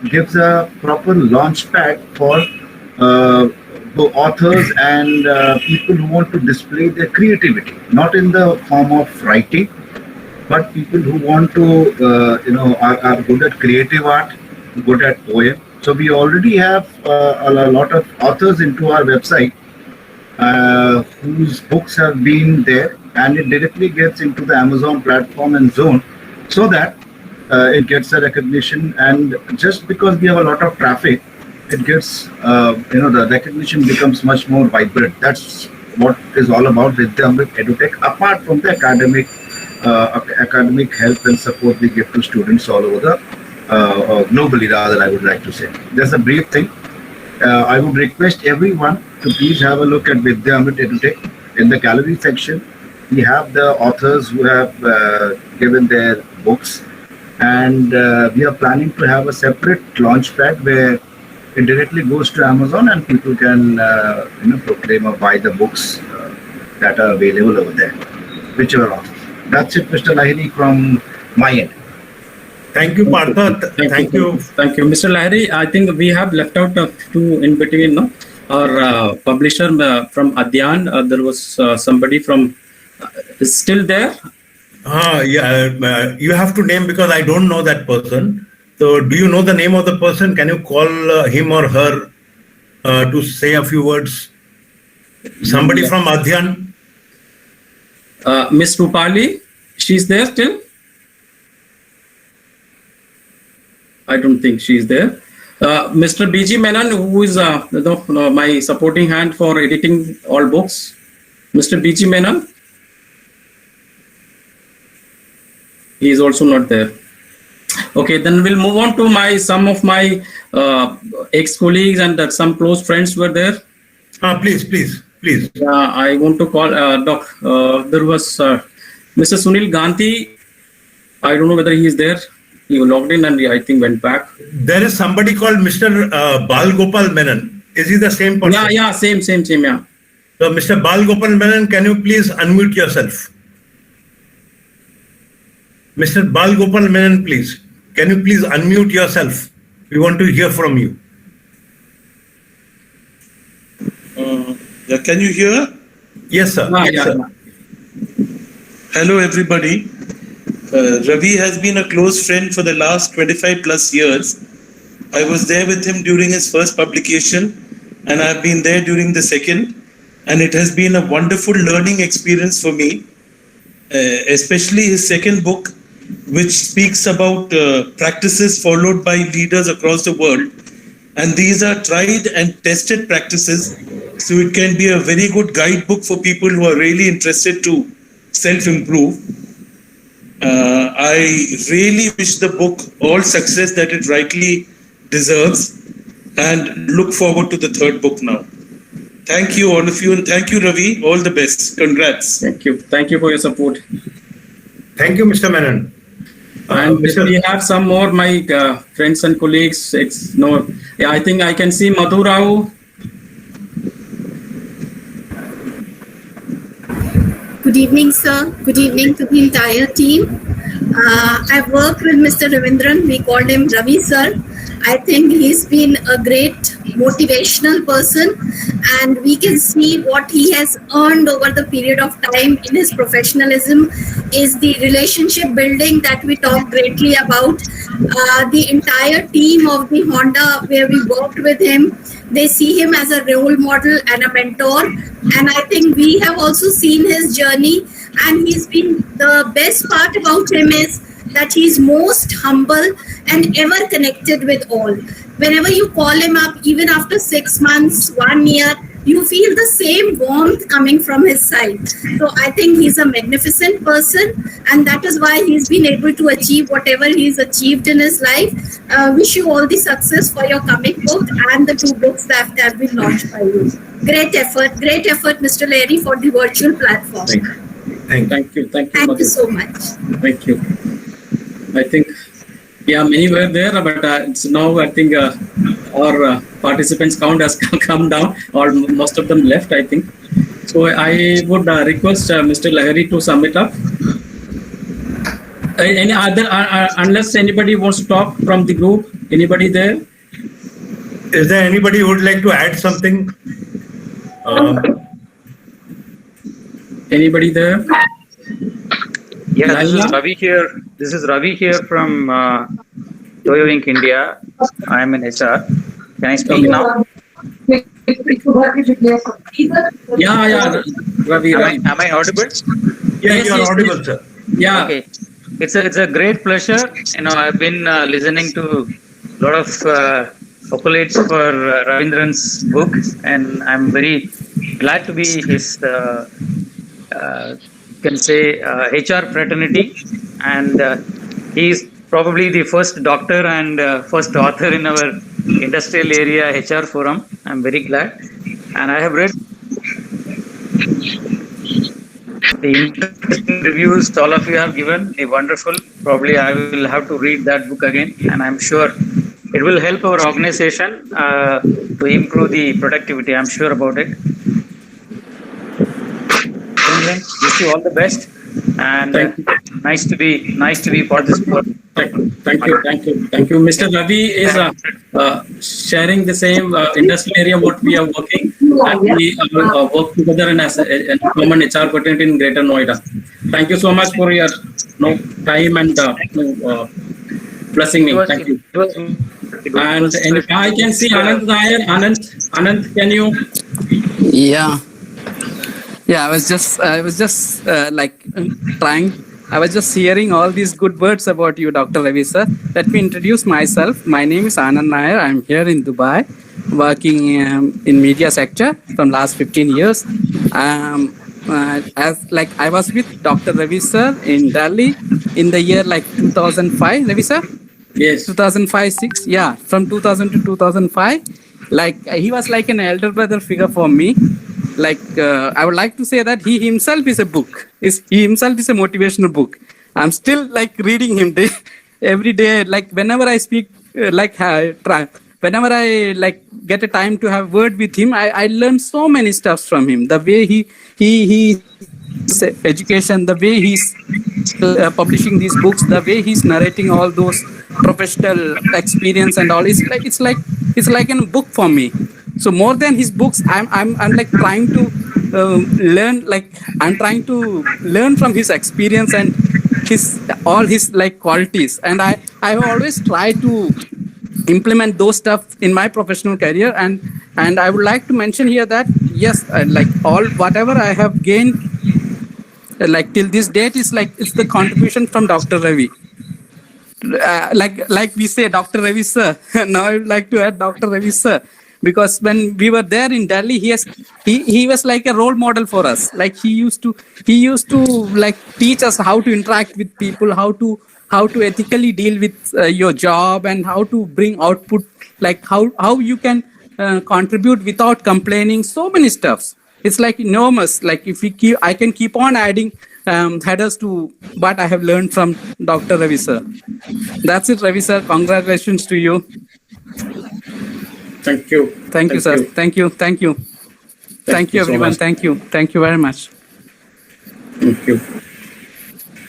gives a proper launch pad for the authors and people who want to display their creativity, not in the form of writing, but people who want to, are good at creative art, good at poem. So we already have a lot of authors into our website whose books have been there, and it directly gets into the Amazon platform and zone, so that it gets a recognition. And just because we have a lot of traffic, it gets, the recognition becomes much more vibrant. That's what is all about with the Amrit EduTech, apart from the academic help and support we give to students all over the globally, rather, I would like to say. There's a brief thing. I would request everyone to please have a look at Vidya Amrit EduTech. In the gallery section, we have the authors who have given their books, and we are planning to have a separate launch pad where it directly goes to Amazon and people can proclaim or buy the books that are available over there, whichever author. That's it, Mr. Lahiri, from my end. Thank you, Partha. Thank you. Thank you, Mr. Lahiri. I think we have left out two in between. No? Our publisher from Adyan, there was somebody from is still there? You have to name because I don't know that person. So, do you know the name of the person? Can you call him or her to say a few words? Somebody from Adhyan? Miss Rupali, she's there still? I don't think she's there. Mr. B.G. Menon, who is my supporting hand for editing all books. Mr. B.G. Menon? He is also not there. Okay, then we'll move on to some of my ex-colleagues and some close friends were there. Please. I want to call there was Mr. Sunil Gandhi. I don't know whether he is there. He logged in and I think went back. There is somebody called Mr. Bal Gopal Menon. Is he the same person? Yeah, same, yeah. So, Mr. Bal Gopal Menon, can you please unmute yourself? Mr. Bal Gopal Menon, please. Can you please unmute yourself? We want to hear from you. Can you hear? Yes, sir. Yes, sir. Hello, everybody. Ravi has been a close friend for the last 25 plus years. I was there with him during his first publication, and I've been there during the second. And it has been a wonderful learning experience for me, especially his second book, which speaks about practices followed by leaders across the world. And these are tried and tested practices, so it can be a very good guidebook for people who are really interested to self-improve. I really wish the book all success that it rightly deserves, and look forward to the third book now. Thank you, all of you, and thank you, Ravi. All the best. Congrats. Thank you for your support. Thank you, Mr. Menon. And we have some more my friends and colleagues. I think I can see Madhu Rao. Good evening, sir. Good evening to the entire team. I've worked with Mr. Ravindran. We called him Ravi, sir. I think he's been a great motivational person, and we can see what he has earned over the period of time in his professionalism is the relationship building that we talk greatly about. The entire team of the Honda where we worked with him, they see him as a role model and a mentor, and I think we have also seen his journey, and he's been, the best part about him is that he's most humble and ever connected with all. Whenever you call him up, even after 6 months, 1 year, you feel the same warmth coming from his side. So I think he's a magnificent person, and that is why he's been able to achieve whatever he's achieved in his life. Wish you all the success for your coming book and the 2 books that have been launched by you. Great effort, Mr. Larry, for the virtual platform. Thank you. Thank you so much. Thank you. I think, many were there, but it's now I think our participants count has come down, or most of them left, I think. So I would request Mr. Lahiri to sum it up. Any other, unless anybody wants to talk from the group, anybody there? Is there anybody who would like to add something? Anybody there? Yeah, this is Ravi here. This is Ravi here from Toyo Inc. India. I am in HR. Can I speak now? Yeah, Ravi. Am I audible? Yeah, you are audible, sir. Yeah. Okay. It's a great pleasure. I've been listening to a lot of accolades for Ravindran's book, and I'm very glad to be his HR fraternity, and he's probably the first doctor and first author in our industrial area HR forum. I'm very glad, and I have read the interesting reviews all of you have given. Wonderful. Probably I will have to read that book again, and I'm sure it will help our organization to improve the productivity. I'm sure about it. Wish you all the best, and Nice to be part of this book. Thank you. Mr. Ravi is sharing the same industrial area what we are working, and we work together in a common HR content in Greater Noida. Thank you so much for your time and blessing me. Thank you. And I can see Anand Nair. Anand, can you? Yeah, I was just I was just hearing all these good words about you, Dr. Ravi sir. Let me introduce myself. My name is Anand Nair. I'm here in Dubai, working in media sector from last 15 years. I was with Dr. Ravi sir in Delhi in the year 2005. Ravi sir? Yes. 2005-6. Yeah, from 2000 to 2005. He was like an elder brother figure for me. I would like to say that he himself is a book. He himself is a motivational book. I'm still reading him every day. Whenever I speak, whenever I get a time to have word with him, I learn so many stuffs from him. The way he education, the way he's publishing these books, the way he's narrating all those professional experience and all. It's like a book for me. So more than his books, I'm trying to learn. I'm trying to learn from his experience and all his qualities. And I have always tried to implement those stuff in my professional career. And I would like to mention here that yes, whatever I have gained till this date is it's the contribution from Dr. Ravi. We say Dr. Ravi sir. Now I would like to add Dr. Ravi sir. Because when we were there in Delhi, he was like a role model for us. He used to teach us how to interact with people, how to ethically deal with your job, and how to bring output, how you can contribute without complaining. So many stuffs. It's enormous. I can keep on adding headers to what I have learned from Dr. Ravi sir. That's it, Ravi sir. Congratulations to you. Thank you. Thank you, sir. Thank you, everyone. So thank you very much. Thank you.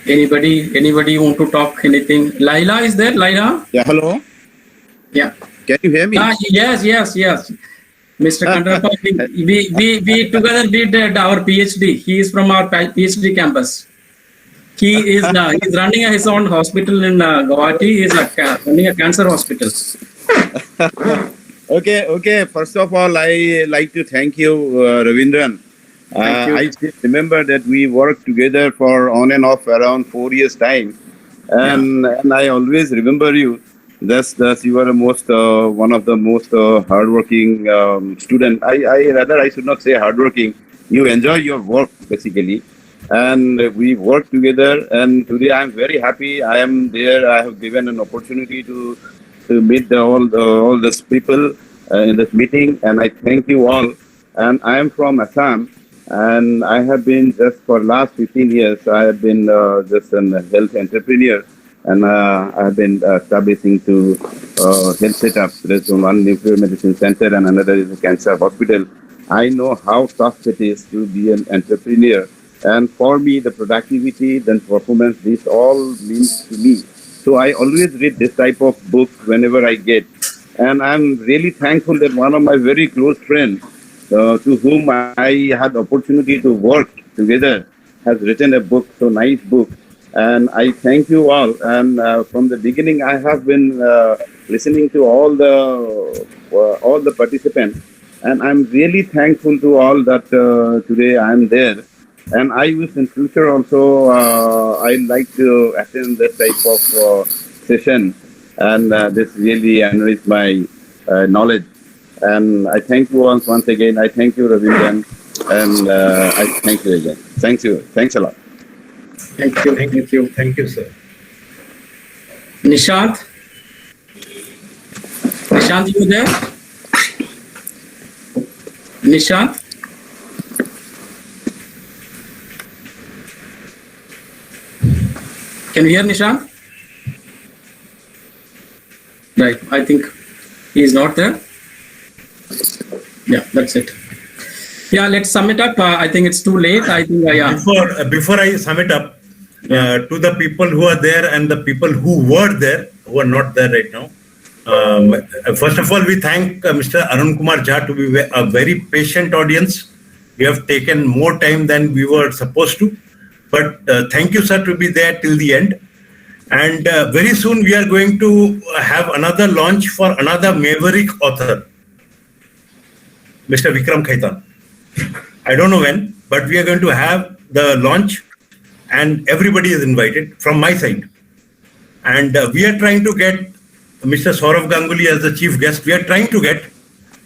Anybody want to talk anything? Laila is there? Laila? Yeah. Hello. Yeah. Can you hear me? Yes. Mr. Kandarappa, we together did our PhD. He is from our PhD campus. He is he's running his own hospital in Guwahati. He is running a cancer hospital. Okay. First of all, I like to thank you, Ravindran. Thank you. I still remember that we worked together for on and off around 4 years' time, and I always remember you. Thus you are one of the most hardworking student. I should not say hardworking. You enjoy your work basically, and we work together. And today I am very happy. I am there. I have given an opportunity to meet all these people in this meeting, and I thank you all. And I am from Assam, and I have been just for last 15 years. I have been just a health entrepreneur, and I have been establishing two health setups. There's one nuclear medicine center, and another is a cancer hospital. I know how tough it is to be an entrepreneur, and for me, the productivity, the performance, this all means to me. So I always read this type of book whenever I get. And I'm really thankful that one of my very close friends, to whom I had the opportunity to work together, has written a book, so nice book. And I thank you all. And from the beginning, I have been listening to all the participants. And I'm really thankful to all that today I'm there. And I wish in future also I'd like to attend this type of session, and this really enriched my knowledge. And I thank you once again. I thank you, Ravindran, and I thank you again. Thank you. Thanks a lot. Thank you, sir. Nishant, you there? Nishant? Can you hear Nishant? Right, I think he is not there. Yeah, that's it. Yeah, let's sum it up. I think it's too late. I think Before I sum it up, to the people who are there and the people who were there, who are not there right now. First of all, we thank Mr. Arun Kumar Jha to be a very patient audience. We have taken more time than we were supposed to. But thank you, sir, to be there till the end. And very soon we are going to have another launch for another maverick author, Mr. Vikram Khaitan. I don't know when, but we are going to have the launch and everybody is invited from my side. And we are trying to get Mr. Saurav Ganguly as the chief guest. We are trying to get.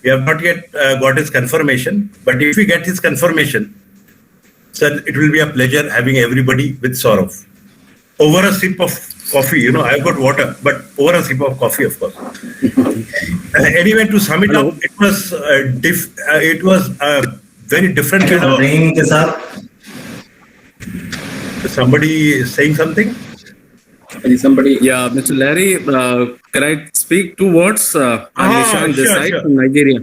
We have not yet got his confirmation. But if we get his confirmation, sir, it will be a pleasure having everybody with Saurav. Over a sip of coffee, you know, I've got water, but over a sip of coffee, of course. Anyway, to sum it up, it was a very different kind of. Somebody is saying something? Somebody, yeah, Mr. Larry, can I speak 2 words? I'm Nishan this side from Nigeria.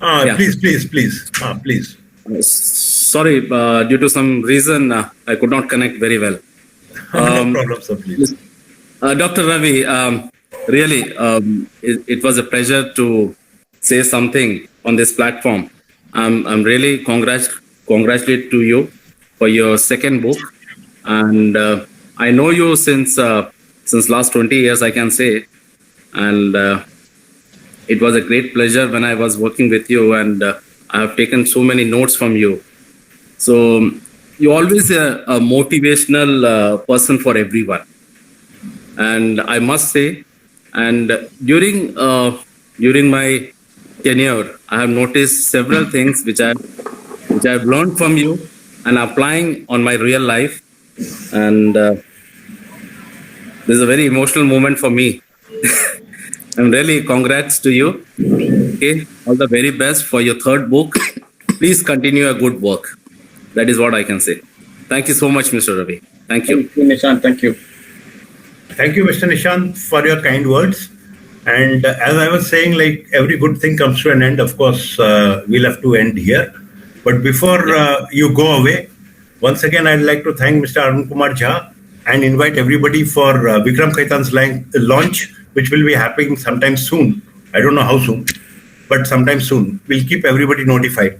Yeah. Please. Sorry, due to some reason, I could not connect very well. No problem, sir, please. Dr. Ravi, really, it was a pleasure to say something on this platform. I'm really congratulate to you for your second book. And I know you since last 20 years, I can say. And it was a great pleasure when I was working with you, and I have taken so many notes from you. So you're always a motivational person for everyone. And I must say, and during my tenure, I have noticed several things which I've learned from you and applying on my real life. And this is a very emotional moment for me. I'm really congrats to you. Okay, all the very best for your third book. Please continue a good work. That is what I can say. Thank you so much, Mr. Ravi. Thank you. Thank you, Nishant. Thank you. Thank you, Mr. Nishant, for your kind words. And as I was saying, like every good thing comes to an end. Of course, we'll have to end here. But before you go away, once again, I'd like to thank Mr. Arun Kumar Jha and invite everybody for Vikram Khaitan's launch, which will be happening sometime soon. I don't know how soon, but sometime soon. We'll keep everybody notified.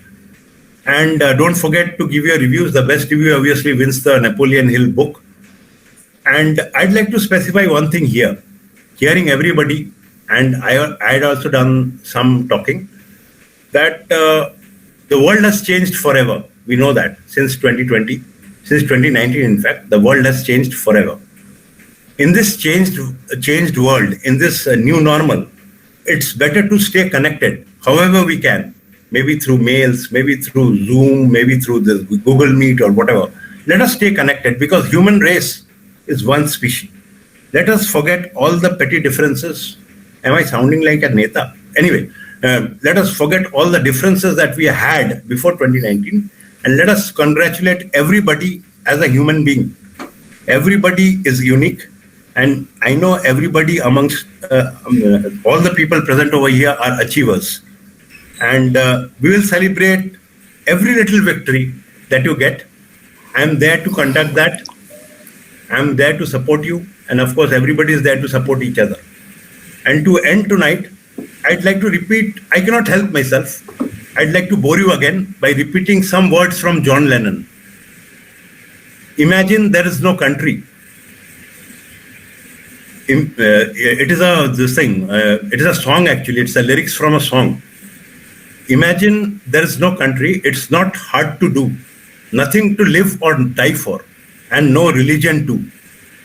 And don't forget to give your reviews. The best review obviously wins the Napoleon Hill book. And I'd like to specify one thing here. Hearing everybody, and I had also done some talking, that the world has changed forever. We know that since 2020, since 2019, in fact, the world has changed forever. In this changed world, in this new normal, it's better to stay connected however we can, maybe through mails, maybe through Zoom, maybe through the Google Meet or whatever. Let us stay connected because human race is one species. Let us forget all the petty differences. Am I sounding like a neta? Anyway, let us forget all the differences that we had before 2019 and let us congratulate everybody as a human being. Everybody is unique, and I know everybody amongst all the people present over here are achievers. And we will celebrate every little victory that you get. I'm there to conduct that. I'm there to support you. And of course, everybody is there to support each other. And to end tonight, I'd like to repeat, I cannot help myself. I'd like to bore you again by repeating some words from John Lennon. Imagine there is no country. It is a song actually. It's the lyrics from a song. Imagine there is no country. It's not hard to do. Nothing to live or die for, and no religion too.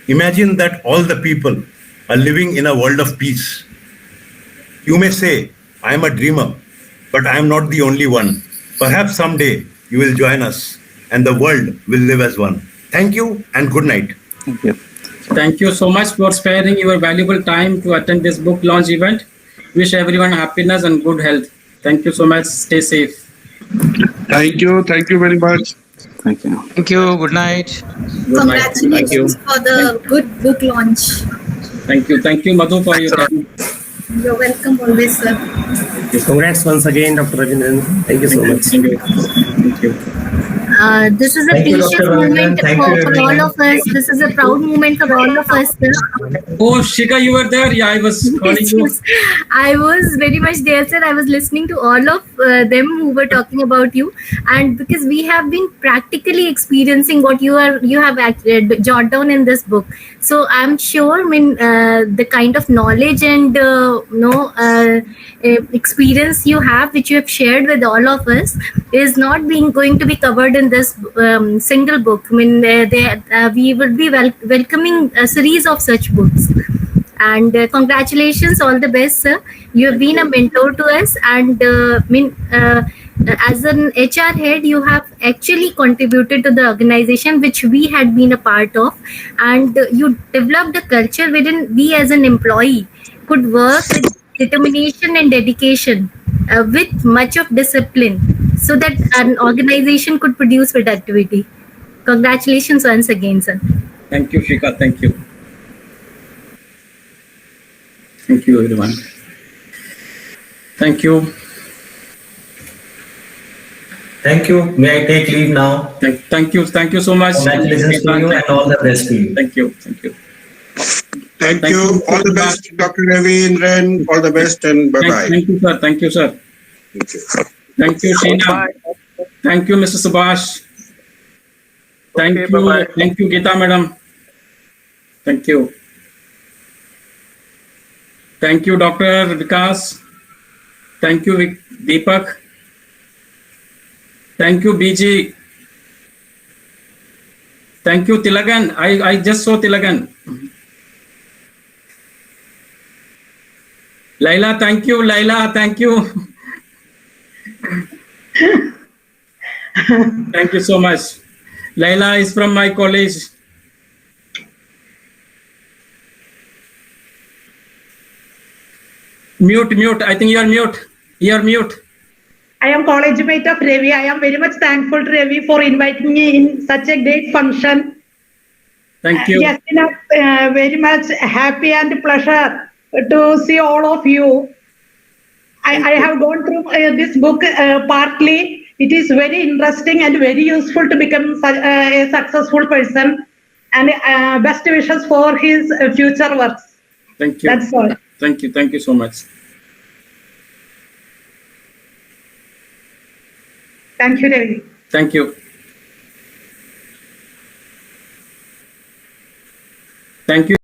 Imagine that all the people are living in a world of peace. You may say, I am a dreamer, but I am not the only one. Perhaps someday you will join us and the world will live as one. Thank you and good night. Thank you. Thank you so much for sparing your valuable time to attend this book launch event. Wish everyone happiness and good health. Thank you so much. Stay safe. Thank you. Thank you very much. Thank you. Thank you. Good night. Good night. Thank you. Congratulations for the good book launch. Thank you. Thank you, Madhu, for your time. You're welcome always, sir. Congrats once again, Dr. Ravindran. Thank you so much. Thank you. Thank you. This is a Thank you, precious Dr. Ramadan. moment Thank you, for all everyone. of us. This is a proud moment for all of us, sir. Oh, Shika, you were there? Yeah, I was calling Yes, you. yes. I was very much there, sir. I was listening to all of them who were talking about you, and because we have been practically experiencing what you have jotted down in this book, so I'm sure. I mean, the kind of knowledge and experience you have, which you have shared with all of us, is not being going to be covered in this single book. I mean, we will be welcoming a series of such books. And congratulations, all the best, sir. You have been a mentor to us, and as an HR head, you have actually contributed to the organization which we had been a part of, and you developed a culture wherein we, as an employee, could work with determination and dedication, with much of discipline, so that an organization could produce productivity. Congratulations once again, sir. Thank you, Shika. Thank you. Thank you, everyone. Thank you. Thank you. May I take leave now? Thank you. Thank you so much. Congratulations to you and all the best to you. Thank you. Thank you. Thank you. All the best, Dr. Ravindran. All the best and bye-bye. Thank you, sir. Thank you, sir. Thank you. Thank you, Sheena. Thank you, Mr. Subhash. Thank you. bye-bye. Thank you, Geeta madam. Thank you. Thank you, Dr. Vikas. Thank you, Deepak. Thank you, BG. Thank you, Tilagan. I just saw Tilagan. Laila, thank you. Laila, thank you. Thank you so much. Laila is from my college. Mute. I think you are mute. You are mute. I am college mate of Ravi. I am very much thankful to Ravi for inviting me in such a great function. Thank you. Yes, very much happy and pleasure to see all of you. I have gone through this book partly. It is very interesting and very useful to become a successful person. And best wishes for his future works. Thank you. That's all. Thank you. Thank you so much. Thank you, Ravi. Thank you. Thank you.